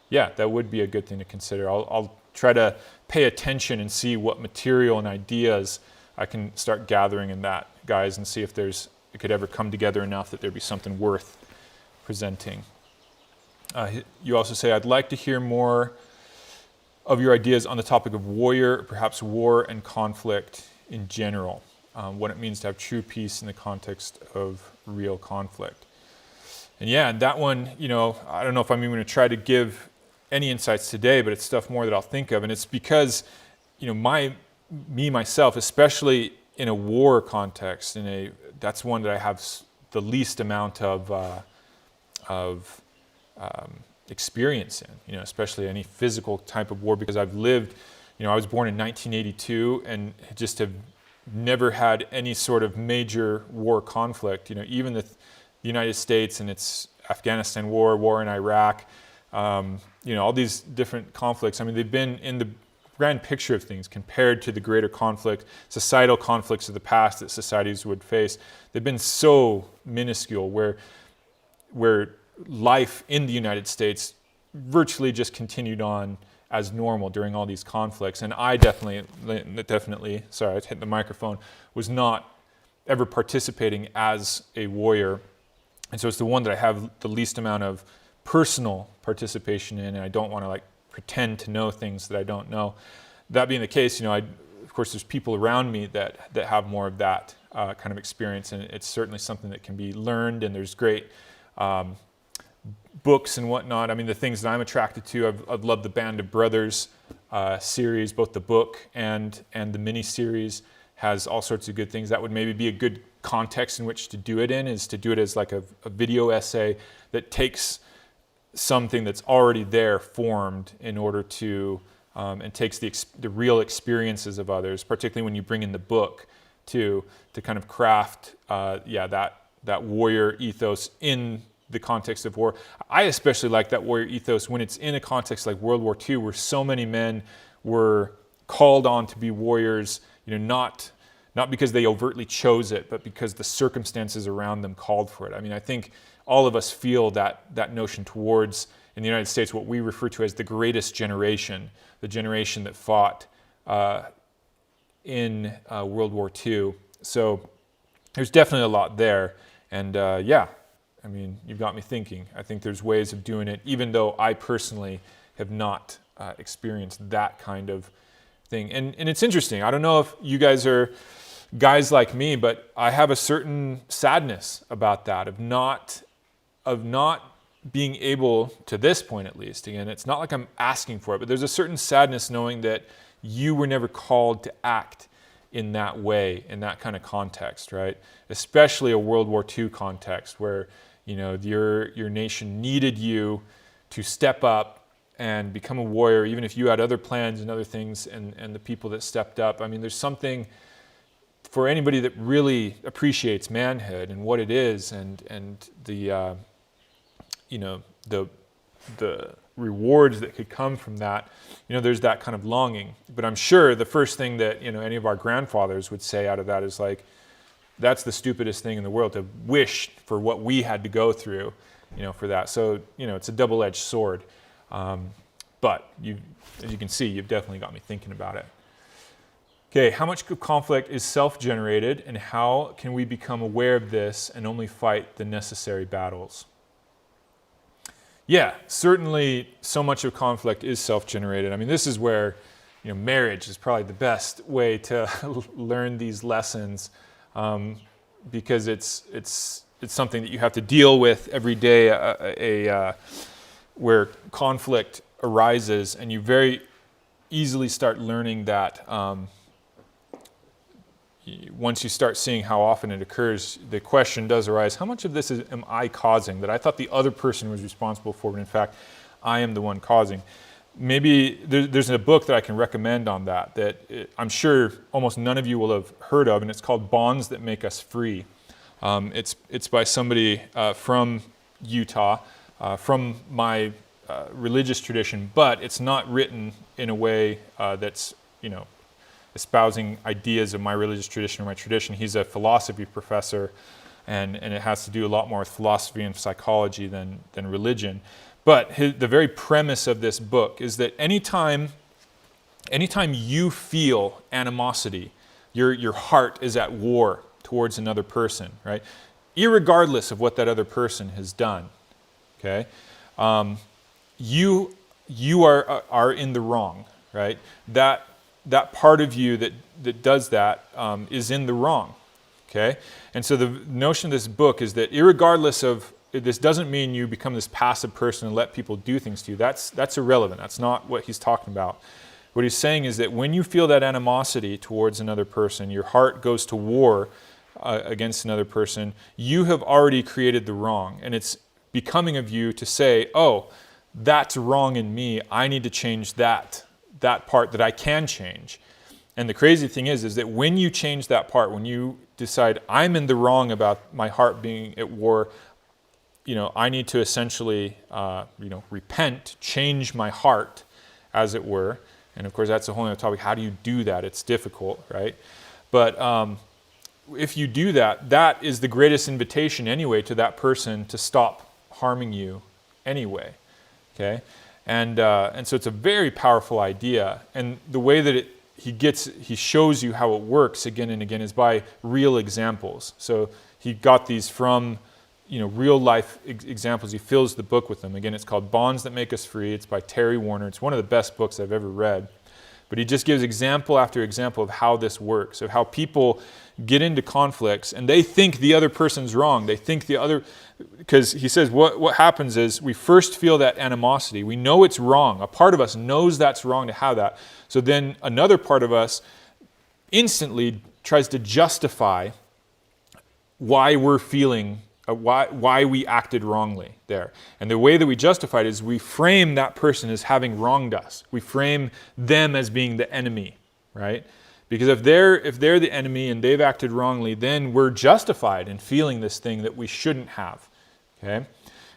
yeah, that would be a good thing to consider. I'll try to pay attention and see what material and ideas I can start gathering in that, guys, and see if it could ever come together enough that there'd be something worth presenting. You also say, I'd like to hear more of your ideas on the topic of warrior, perhaps war and conflict in general, what it means to have true peace in the context of real conflict. And yeah, that one, I don't know if I'm even going to try to give any insights today, but it's stuff more that I'll think of. And it's because, myself, especially in a war context, that's one that I have the least amount of experience in, especially any physical type of war, because I've lived, I was born in 1982 and just have never had any sort of major war conflict. Even the United States and its Afghanistan war in Iraq, all these different conflicts. I mean, they've been in the grand picture of things compared to the greater societal conflicts of the past that societies would face. They've been so minuscule where life in the United States virtually just continued on as normal during all these conflicts. And I definitely, sorry, I hit the microphone, was not ever participating as a warrior. And so it's the one that I have the least amount of personal participation in, and I don't want to pretend to know things that I don't know. That being the case, of course, there's people around me that have more of that kind of experience, and it's certainly something that can be learned, and there's great books and whatnot. I mean, the things that I'm attracted to, I've loved the Band of Brothers series, both the book and the mini-series has all sorts of good things. That would maybe be a good context in which to do it in, is to do it as like a video essay that takes something that's already there formed in order to, and takes the real experiences of others, particularly when you bring in the book to kind of craft that warrior ethos in the context of war. I especially like that warrior ethos when it's in a context like World War II, where so many men were called on to be warriors, not because they overtly chose it, but because the circumstances around them called for it. I mean, I think all of us feel that notion towards, in the United States, what we refer to as the greatest generation, the generation that fought in World War II. So there's definitely a lot there. And I mean, you've got me thinking. I think there's ways of doing it, even though I personally have not experienced that kind of thing. And it's interesting. I don't know if you guys are guys like me, but I have a certain sadness about that, of not being able, to this point at least, again, it's not like I'm asking for it, but there's a certain sadness knowing that you were never called to act in that way, in that kind of context, right? Especially a World War II context where, your nation needed you to step up and become a warrior, even if you had other plans and other things, and the people that stepped up. I mean, there's something for anybody that really appreciates manhood and what it is, and the the rewards that could come from that. There's that kind of longing. But I'm sure the first thing that any of our grandfathers would say out of that is like, that's the stupidest thing in the world, to wish for what we had to go through, for that. So it's a double-edged sword. But as you can see, you've definitely got me thinking about it. Okay, how much conflict is self-generated, and how can we become aware of this and only fight the necessary battles? Yeah, certainly so much of conflict is self-generated. I mean, this is where marriage is probably the best way to learn these lessons, because it's something that you have to deal with every day, where conflict arises, and you very easily start learning that once you start seeing how often it occurs, the question does arise, how much of this am I causing, that I thought the other person was responsible for, but in fact, I am the one causing? maybe there's a book that I can recommend on that I'm sure almost none of you will have heard of, and it's called Bonds That Make Us Free. It's by somebody from Utah, from my religious tradition, but it's not written in a way that's, espousing ideas of my religious tradition or my tradition. He's a philosophy professor, and it has to do a lot more with philosophy and psychology than religion. But the very premise of this book is that anytime you feel animosity, your heart is at war towards another person, right? Irregardless of what that other person has done, okay? You are in the wrong, right? That part of you that does that is in the wrong, okay? And so the notion of this book is that irregardless of, this doesn't mean you become this passive person and let people do things to you. That's irrelevant. That's not what he's talking about. What he's saying is that when you feel that animosity towards another person, your heart goes to war against another person, you have already created the wrong. And it's becoming of you to say, oh, that's wrong in me. I need to change that part that I can change. And the crazy thing is that when you change that part, when you decide I'm in the wrong about my heart being at war, I need to essentially, repent, change my heart, as it were. And of course, that's a whole other topic. How do you do that? It's difficult, right? But if you do that, that is the greatest invitation anyway to that person to stop harming you anyway, okay? And so it's a very powerful idea. And the way that he shows you how it works again and again is by real examples. So he got these from real life examples. He fills the book with them. Again, it's called Bonds That Make Us Free. It's by Terry Warner. It's one of the best books I've ever read. But he just gives example after example of how this works, of how people get into conflicts and they think the other person's wrong. They think because he says what happens is we first feel that animosity. We know it's wrong. A part of us knows that's wrong to have that. So then another part of us instantly tries to justify why we're feeling why we acted wrongly there. And the way that we justify it is we frame that person as having wronged us. We frame them as being the enemy, right? Because if they're the enemy and they've acted wrongly, then we're justified in feeling this thing that we shouldn't have, okay?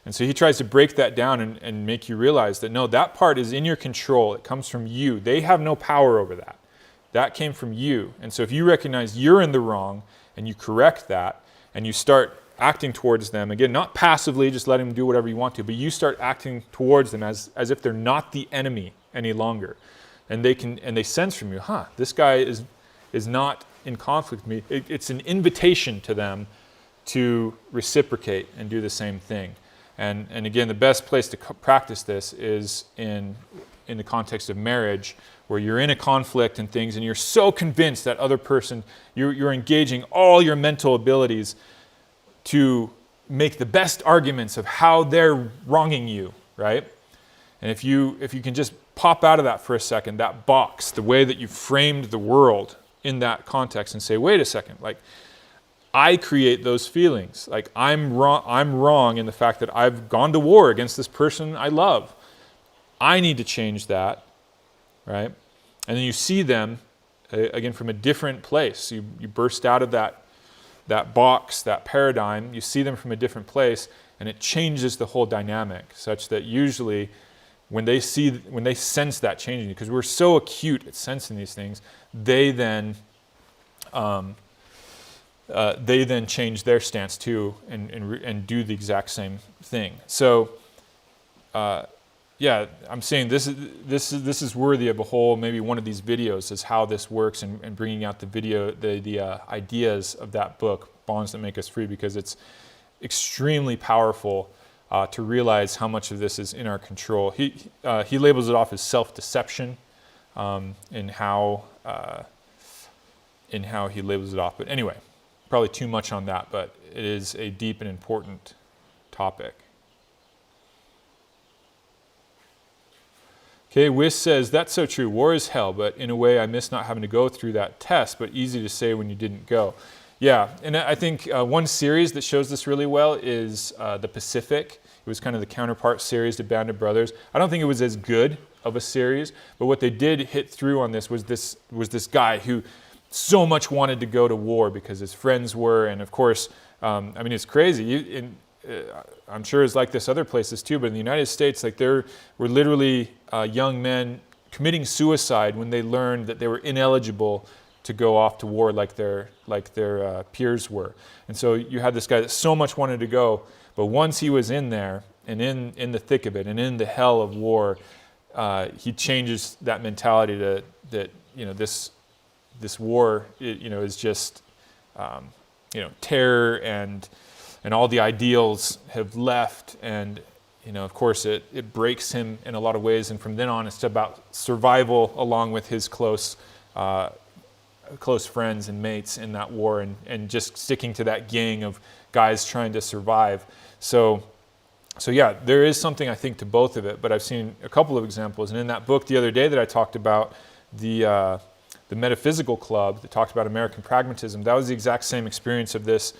And so he tries to break that down and make you realize that no, that part is in your control. It comes from you. They have no power over that. That came from you. And so if you recognize you're in the wrong and you correct that and you start acting towards them, again, not passively, just letting them do whatever you want to, but you start acting towards them as if they're not the enemy any longer. And they sense from you, this guy is not in conflict with me. It's an invitation to them to reciprocate and do the same thing. And again, the best place to practice this is in the context of marriage, where you're in a conflict and things, and you're so convinced that other person, you're engaging all your mental abilities to make the best arguments of how they're wronging you, right? And if you can just pop out of that for a second, that box, the way that you framed the world in that context, and say, wait a second, like I create those feelings. Like I'm wrong in the fact that I've gone to war against this person I love. I need to change that, right? And then you see them again from a different place. You burst out of that box, that paradigm, you see them from a different place, and it changes the whole dynamic, such that usually when they sense that changing, because we're so acute at sensing these things, they then change their stance too and do the exact same thing. So I'm saying this is worthy of a whole, maybe one of these videos, is how this works and bringing out the ideas of that book, Bonds That Make Us Free, because it's extremely powerful to realize how much of this is in our control. He labels it off as self-deception in how he labels it off. But anyway, probably too much on that, but it is a deep and important topic. Okay, Wiss says, that's so true. War is hell, but in a way I miss not having to go through that test, but easy to say when you didn't go. Yeah, and I think one series that shows this really well is The Pacific. It was kind of the counterpart series to Band of Brothers. I don't think it was as good of a series, but what they did hit through on this was this guy who so much wanted to go to war because his friends were, and of course, it's crazy. I'm sure it's like this other places too, but in the United States, like there were literally young men committing suicide when they learned that they were ineligible to go off to war like their peers were. And so you had this guy that so much wanted to go, but once he was in there and in the thick of it and in the hell of war, he changes that mentality that this war is just terror and all the ideals have left, and of course it breaks him in a lot of ways, and from then on it's about survival along with his close friends and mates in that war, and just sticking to that gang of guys trying to survive. So yeah, there is something I think to both of it, but I've seen a couple of examples, and in that book the other day that I talked about, the Metaphysical Club that talked about American pragmatism, that was the exact same experience of this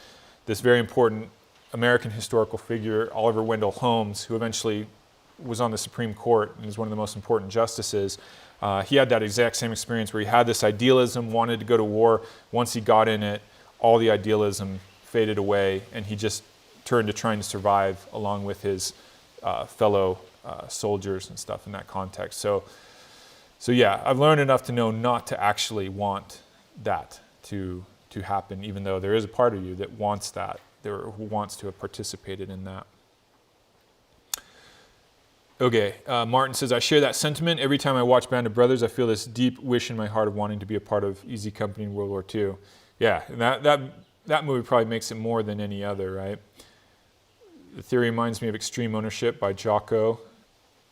very important American historical figure, Oliver Wendell Holmes, who eventually was on the Supreme Court and is one of the most important justices. He had that exact same experience where he had this idealism, wanted to go to war. Once he got in it, all the idealism faded away, and he just turned to trying to survive along with his fellow soldiers and stuff in that context. So yeah, I've learned enough to know not to actually want that to happen, even though there is a part of you that wants that, who wants to have participated in that. Okay, Martin says, I share that sentiment. Every time I watch Band of Brothers, I feel this deep wish in my heart of wanting to be a part of Easy Company in World War II. Yeah, and that movie probably makes it more than any other, right? The theory reminds me of Extreme Ownership by Jocko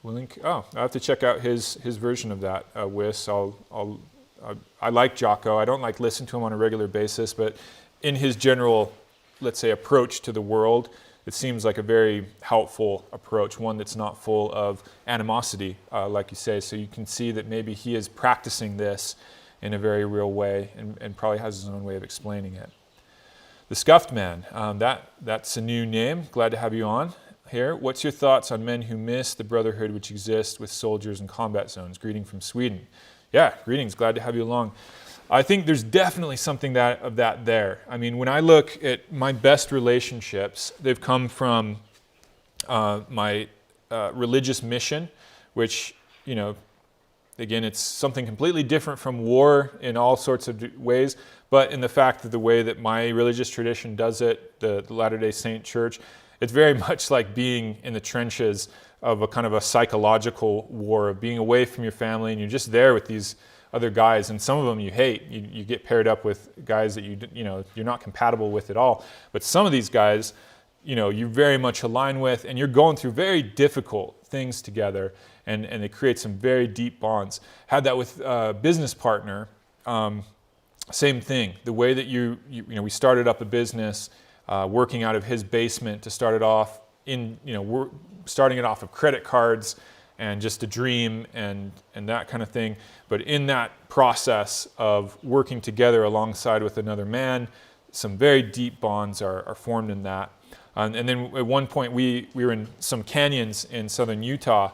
Willink. Oh, I have to check out his version of that, Wiss. I like Jocko. I don't listen to him on a regular basis, but in his general, let's say, approach to the world, it seems like a very helpful approach, one that's not full of animosity, like you say. So you can see that maybe he is practicing this in a very real way and probably has his own way of explaining it. The Scuffed Man, that's a new name. Glad to have you on here. What's your thoughts on men who miss the brotherhood which exists with soldiers in combat zones? Greeting from Sweden. Yeah, greetings. Glad to have you along. I think there's definitely something of that there. I mean, when I look at my best relationships, they've come from my religious mission, which, again, it's something completely different from war in all sorts of ways, but in the fact that the way that my religious tradition does it, the Latter-day Saint Church, it's very much like being in the trenches of a kind of a psychological war, of being away from your family, and you're just there with these other guys, and some of them you hate. You get paired up with guys that you're not compatible with at all. But some of these guys, you very much align with, and you're going through very difficult things together, and they create some very deep bonds. Had that with a business partner. Same thing. The way that we started up a business, working out of his basement to start it off we're starting it off of credit cards and just a dream and that kind of thing. But in that process of working together alongside with another man, some very deep bonds are formed in that. And then at one point we were in some canyons in southern Utah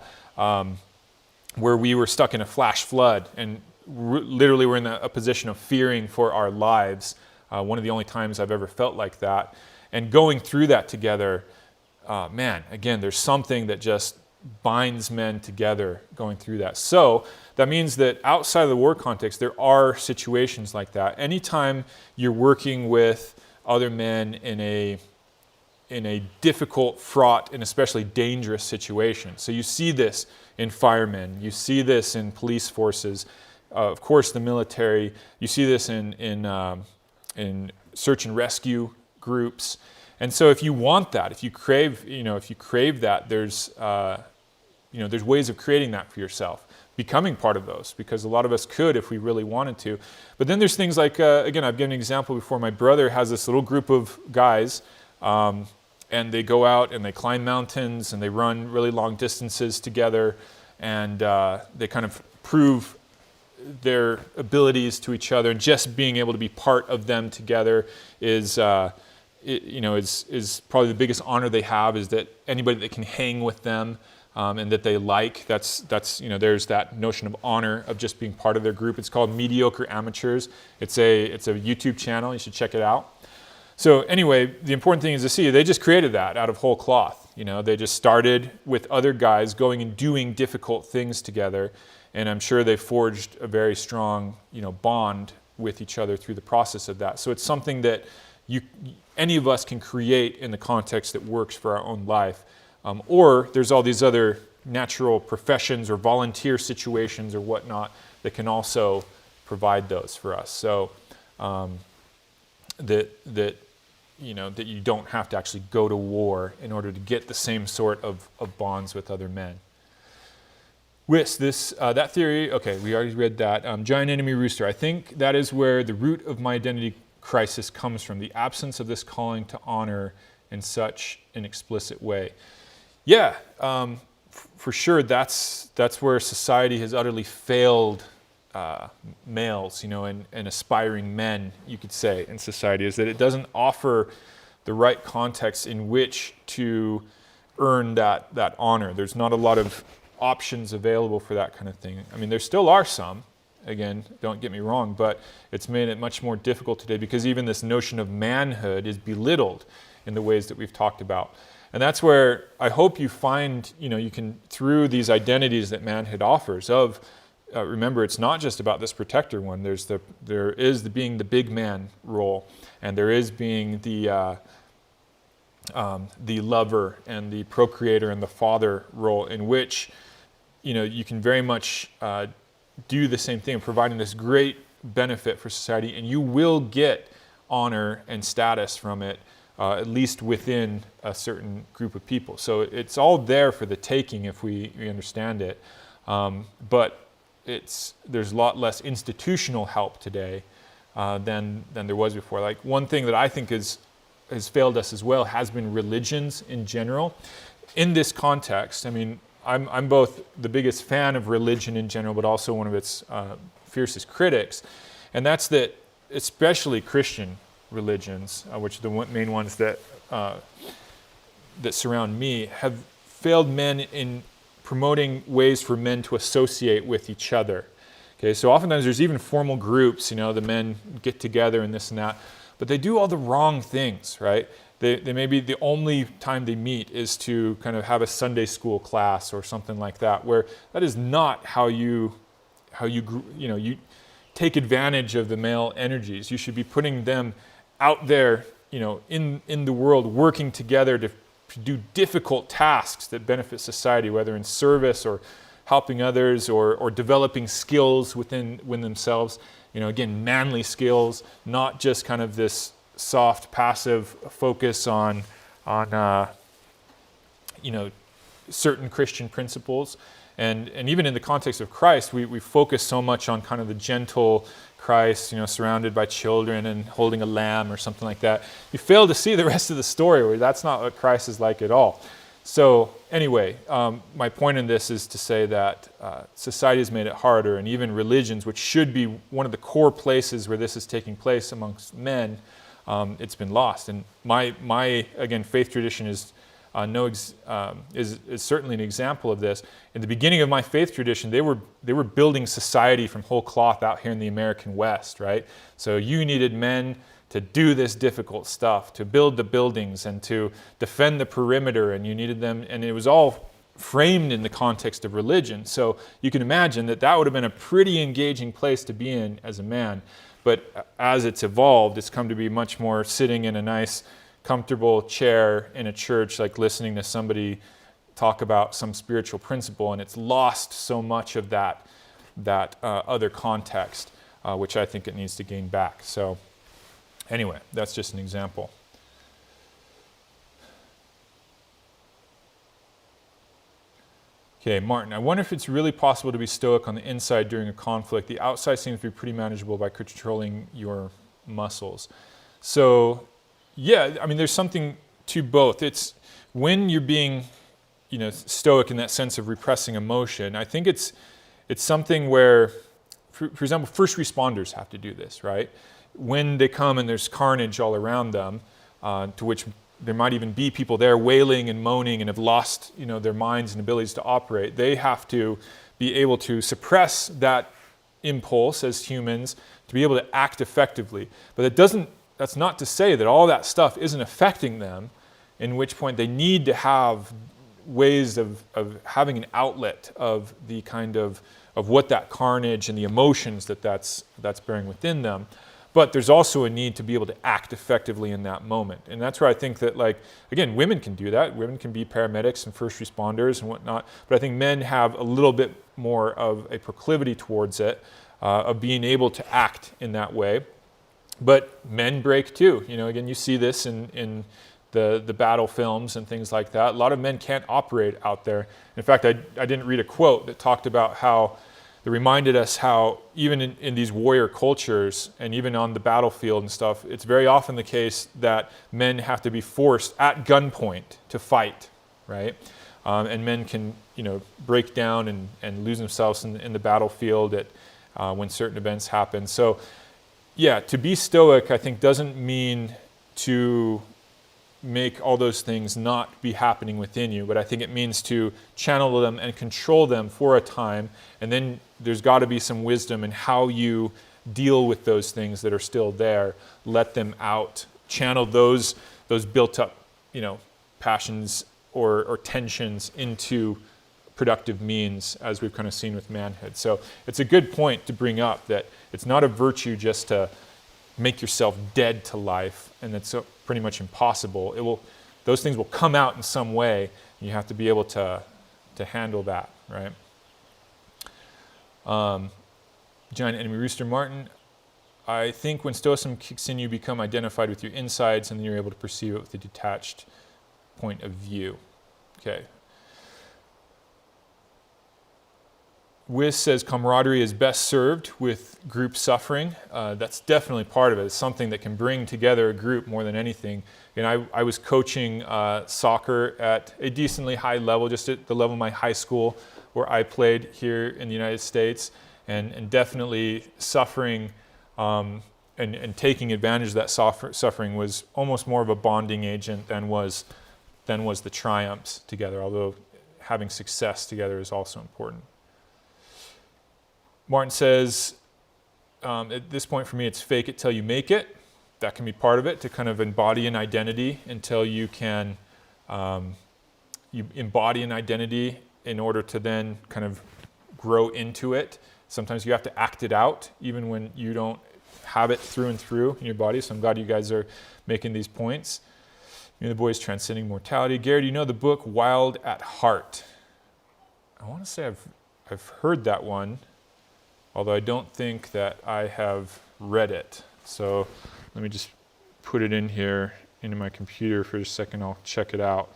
where we were stuck in a flash flood, and literally we're in a position of fearing for our lives. One of the only times I've ever felt like that. And going through that together, again, there's something that just binds men together going through that. So that means that outside of the war context, there are situations like that. Anytime you're working with other men in a difficult, fraught, and especially dangerous situation. So you see this in firemen, you see this in police forces, of course the military, you see this in search and rescue groups. And so if you want that, if you crave that, there's ways of creating that for yourself, becoming part of those, because a lot of us could if we really wanted to. But then there's things like, again, I've given an example before. My brother has this little group of guys, and they go out and they climb mountains and they run really long distances together, and they kind of prove their abilities to each other. And just being able to be part of them together is is probably the biggest honor they have, is that anybody that can hang with them and that they like, that's there's that notion of honor of just being part of their group. It's called Mediocre Amateurs. It's a YouTube channel. You should check it out. So anyway, the important thing is to see they just created that out of whole cloth. They just started with other guys going and doing difficult things together, and I'm sure they forged a very strong bond with each other through the process of that. So it's something that any of us can create in the context that works for our own life. Or there's all these other natural professions or volunteer situations or whatnot that can also provide those for us. So that you don't have to actually go to war in order to get the same sort of bonds with other men. With that theory, okay, we already read that. Giant enemy rooster. I think that is where the root of my identity crisis comes from, the absence of this calling to honor in such an explicit way. Yeah, for sure, that's where society has utterly failed males, and aspiring men, you could say, in society, is that it doesn't offer the right context in which to earn that honor. There's not a lot of options available for that kind of thing. I mean, there still are some, again, don't get me wrong, but it's made it much more difficult today because even this notion of manhood is belittled in the ways that we've talked about. And that's where I hope you find, you can, through these identities that manhood offers of, remember, it's not just about this protector one. There is being the big man role, and there is being the lover and the procreator and the father role, in which, you can very much do the same thing, providing this great benefit for society, and you will get honor and status from it, at least within a certain group of people. So it's all there for the taking if we understand it. But there's a lot less institutional help today than there was before. Like, one thing that I think has failed us as well has been religions in general. In this context, I mean, I'm both the biggest fan of religion in general, but also one of its fiercest critics. And that's that, especially Christian religions, which are the main ones that surround me, have failed men in promoting ways for men to associate with each other. Okay, so oftentimes there's even formal groups, the men get together and this and that, but they do all the wrong things, right? They maybe the only time they meet is to kind of have a Sunday school class or something like that, where that is not how you take advantage of the male energies. You should be putting them out there, in the world, working together to do difficult tasks that benefit society, whether in service or helping others or developing skills within themselves. Again, manly skills, not just kind of this soft, passive focus on certain Christian principles. And even in the context of Christ, we focus so much on kind of the gentle Christ, surrounded by children and holding a lamb or something like that. You fail to see the rest of the story, where that's not what Christ is like at all. So anyway, my point in this is to say that society has made it harder, and even religions, which should be one of the core places where this is taking place amongst men, it's been lost. And my again, faith tradition is certainly an example of this. In the beginning of my faith tradition, they were building society from whole cloth out here in the American West, right? So you needed men to do this difficult stuff, to build the buildings and to defend the perimeter, and you needed them, and it was all framed in the context of religion. So you can imagine that would have been a pretty engaging place to be in as a man. But as it's evolved, it's come to be much more sitting in a nice, comfortable chair in a church, like listening to somebody talk about some spiritual principle, and it's lost so much of that other context, which I think it needs to gain back. So anyway, that's just an example. Okay, Martin, I wonder if it's really possible to be stoic on the inside during a conflict. The outside seems to be pretty manageable by controlling your muscles. So, yeah, I mean, there's something to both. It's when you're being, stoic in that sense of repressing emotion. I think it's something where, for example, first responders have to do this, right? When they come and there's carnage all around them, to which there might even be people there wailing and moaning and have lost, their minds and abilities to operate. They have to be able to suppress that impulse as humans to be able to act effectively. But that's not to say that all that stuff isn't affecting them, in which point they need to have ways of having an outlet of the kind of what that carnage and the emotions that's bearing within them. But there's also a need to be able to act effectively in that moment. And that's where I think that, again, women can do that. Women can be paramedics and first responders and whatnot. But I think men have a little bit more of a proclivity towards it, of being able to act in that way. But men break too. Again, you see this in the battle films and things like that. A lot of men can't operate out there. In fact, I didn't read a quote that talked about how, that reminded us how even in these warrior cultures and even on the battlefield and stuff, it's very often the case that men have to be forced at gunpoint to fight, right? And men can, break down and lose themselves in the battlefield when certain events happen. So, yeah, to be stoic, I think, doesn't mean to make all those things not be happening within you, but I think it means to channel them and control them for a time, and then there's got to be some wisdom in how you deal with those things that are still there. Let them out, channel those built up, passions or tensions into productive means, as we've kind of seen with manhood. So it's a good point to bring up that it's not a virtue just to make yourself dead to life, and it's pretty much impossible. Those things will come out in some way, and you have to be able to handle that, right? Giant Enemy Rooster Martin, I think when Stoicism kicks in, you become identified with your insides, and then you're able to perceive it with a detached point of view. Okay. Wiz says camaraderie is best served with group suffering. That's definitely part of it. It's something that can bring together a group more than anything. And I was coaching soccer at a decently high level, just at the level of my high school where I played here in the United States, and definitely suffering and taking advantage of that suffering was almost more of a bonding agent than was the triumphs together, although having success together is also important. Martin says, at this point for me, it's fake it till you make it. That can be part of it, to kind of embody an identity until you can, you embody an identity in order to then kind of grow into it. Sometimes you have to act it out, even when you don't have it through and through in your body. So I'm glad you guys are making these points. The boys transcending mortality. Gary, do you know the book Wild at Heart? I want to say I've heard that one, although I don't think that I have read it. So let me just put it in here into my computer for a second. I'll check it out.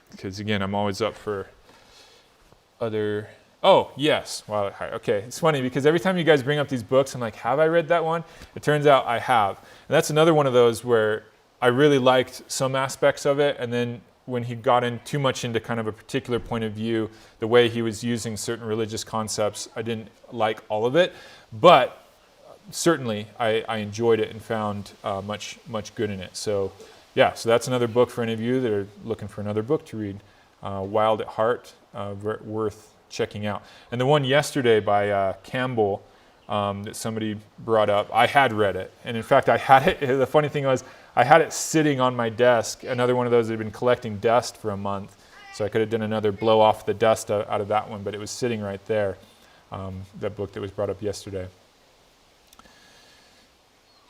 Because again, I'm always up for other... Oh, yes. Wow. Okay. It's funny because every time you guys bring up these books, I'm like, have I read that one? It turns out I have. And that's another one of those where I really liked some aspects of it, and then when he got in too much into kind of a particular point of view, the way he was using certain religious concepts, I didn't like all of it. But certainly I enjoyed it and found much good in it. So yeah, so that's another book for any of you that are looking for another book to read. Wild at Heart, worth checking out. And the one yesterday by Campbell that somebody brought up, I had read it. And in fact, I had it, the funny thing was, I had it sitting on my desk, another one of those that had been collecting dust for a month. So I could have done another blow off the dust out of that one, but it was sitting right there, that book that was brought up yesterday.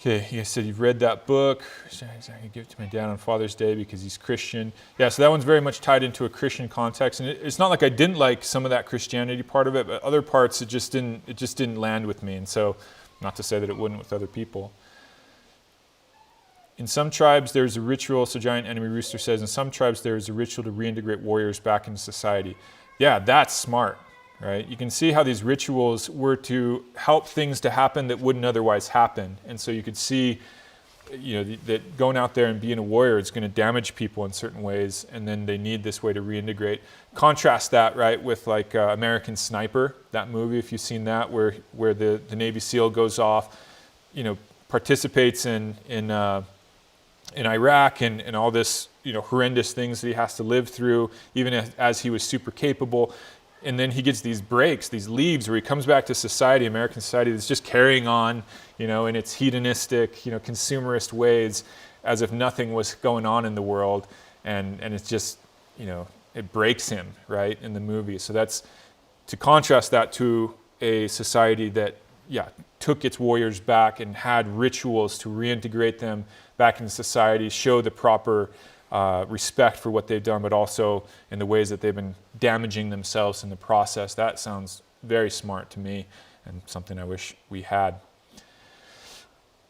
Okay, you said you've read that book. I can give it to my dad on Father's Day because he's Christian. Yeah, so that one's very much tied into a Christian context. And it's not like I didn't like some of that Christianity part of it, but other parts it just didn't land with me. And so, not to say that it wouldn't with other people. In some tribes, there's a ritual, so Giant Enemy Rooster says, in some tribes there is a ritual to reintegrate warriors back into society. Yeah, that's smart, right? You can see how these rituals were to help things to happen that wouldn't otherwise happen. And so you could see, that going out there and being a warrior is going to damage people in certain ways, and then they need this way to reintegrate. Contrast that, right, with like American Sniper, that movie, if you've seen that, where the Navy SEAL goes off, participates in in Iraq and all this, horrendous things that he has to live through, even as he was super capable. And then he gets these breaks, these leaves, where he comes back to society, American society, that's just carrying on, in its hedonistic, consumerist ways, as if nothing was going on in the world. And it's just, it breaks him, right, in the movie. So that's to contrast that to a society that, took its warriors back and had rituals to reintegrate them back into society, show the proper respect for what they've done, but also in the ways that they've been damaging themselves in the process. That sounds very smart to me and something I wish we had.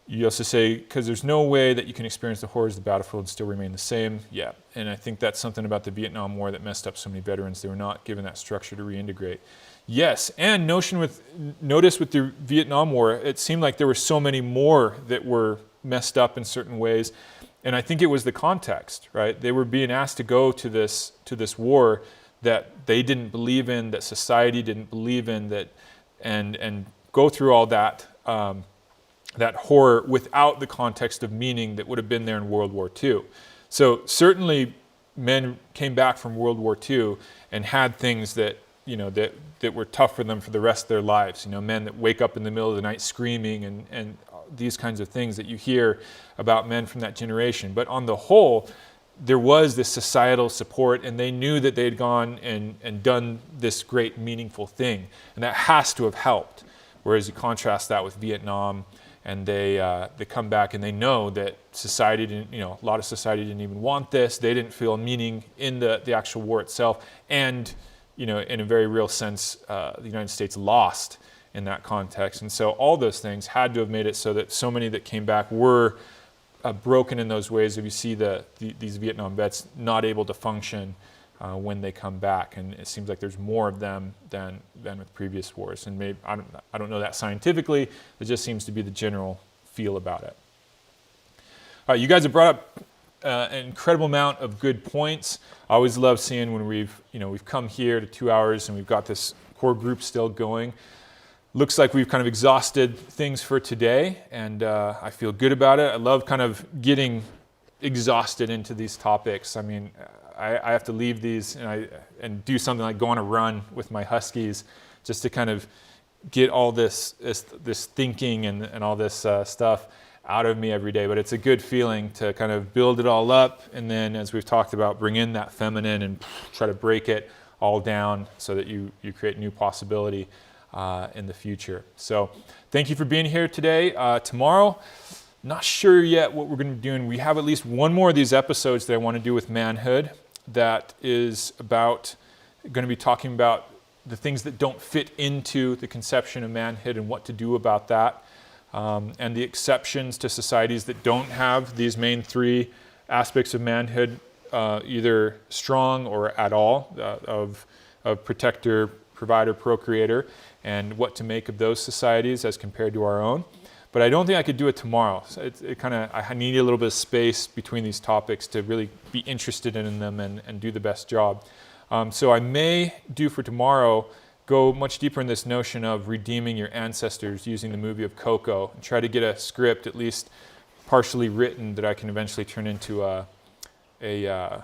You also say, because there's no way that you can experience the horrors of the battlefield and still remain the same. Yeah, and I think that's something about the Vietnam War that messed up so many veterans. They were not given that structure to reintegrate. Yes, and notice with the Vietnam War, it seemed like there were so many more that were messed up in certain ways. And I think it was the context, right? They were being asked to go to this war that they didn't believe in, that society didn't believe in, that and go through all that that horror without the context of meaning that would have been there in World War II. So certainly men came back from World War II and had things that that were tough for them for the rest of their lives. Men that wake up in the middle of the night screaming and these kinds of things that you hear about men from that generation. But on the whole, there was this societal support, and they knew that they had gone and done this great meaningful thing, and that has to have helped. Whereas you contrast that with Vietnam, and they come back and they know that society didn't, a lot of society didn't even want this. They didn't feel meaning in the actual war itself, and in a very real sense, the United States lost in that context. And so all those things had to have made it so that so many that came back were broken in those ways. If you see these Vietnam vets not able to function when they come back, and it seems like there's more of them than with previous wars. And maybe I don't know that scientifically. It just seems to be the general feel about it. All right, you guys have brought up an incredible amount of good points. I always love seeing when we've come here to 2 hours and we've got this core group still going. Looks like we've kind of exhausted things for today, and I feel good about it. I love kind of getting exhausted into these topics. I mean, I have to leave these and do something like go on a run with my huskies just to kind of get all this thinking and all this stuff out of me every day. But it's a good feeling to kind of build it all up, and then, as we've talked about, bring in that feminine and try to break it all down so that you create new possibility in the future. So thank you for being here today. Tomorrow, not sure yet what we're going to be doing. We have at least one more of these episodes that I want to do with Manhood that is going to be talking about the things that don't fit into the conception of manhood and what to do about that, and the exceptions to societies that don't have these main three aspects of manhood, either strong or at all, of protector, provider, procreator, and what to make of those societies as compared to our own. But I don't think I could do it tomorrow. So I need a little bit of space between these topics to really be interested in them and do the best job. So I may do for tomorrow go much deeper in this notion of redeeming your ancestors using the movie of Coco, and try to get a script at least partially written that I can eventually turn into a video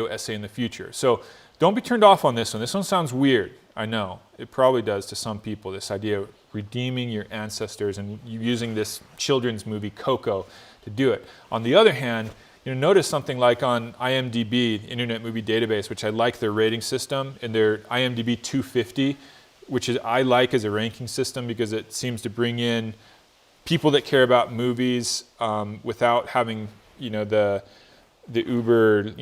essay in the future. So don't be turned off on this one. This one sounds weird. I know. It probably does to some people, this idea of redeeming your ancestors and using this children's movie Coco to do it. On the other hand, notice something like on IMDb, Internet Movie Database, which I like their rating system, and their IMDb 250, which I like as a ranking system because it seems to bring in people that care about movies without having the uber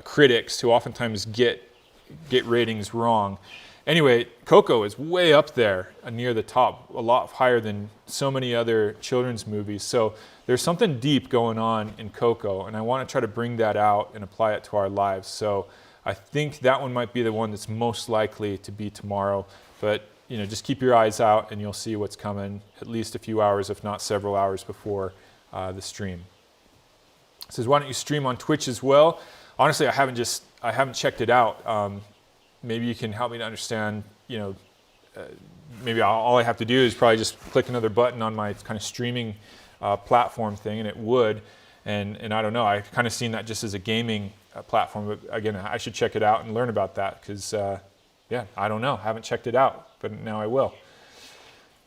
critics who oftentimes get ratings wrong. Anyway, Coco is way up there near the top, a lot higher than so many other children's movies. So there's something deep going on in Coco, and I want to try to bring that out and apply it to our lives. So I think that one might be the one that's most likely to be tomorrow. But just keep your eyes out, and you'll see what's coming at least a few hours, if not several hours before the stream. It says, why don't you stream on Twitch as well? Honestly, I haven't checked it out. Maybe you can help me to understand, maybe all I have to do is probably just click another button on my kind of streaming platform thing, and it would. And I don't know, I kind of seen that just as a gaming platform. But again, I should check it out and learn about that because, yeah, I don't know. I haven't checked it out, but now I will.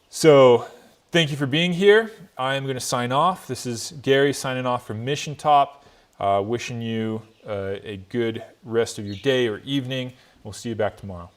So thank you for being here. I am going to sign off. This is Gary signing off from Mission Top, wishing you a good rest of your day or evening. We'll see you back tomorrow.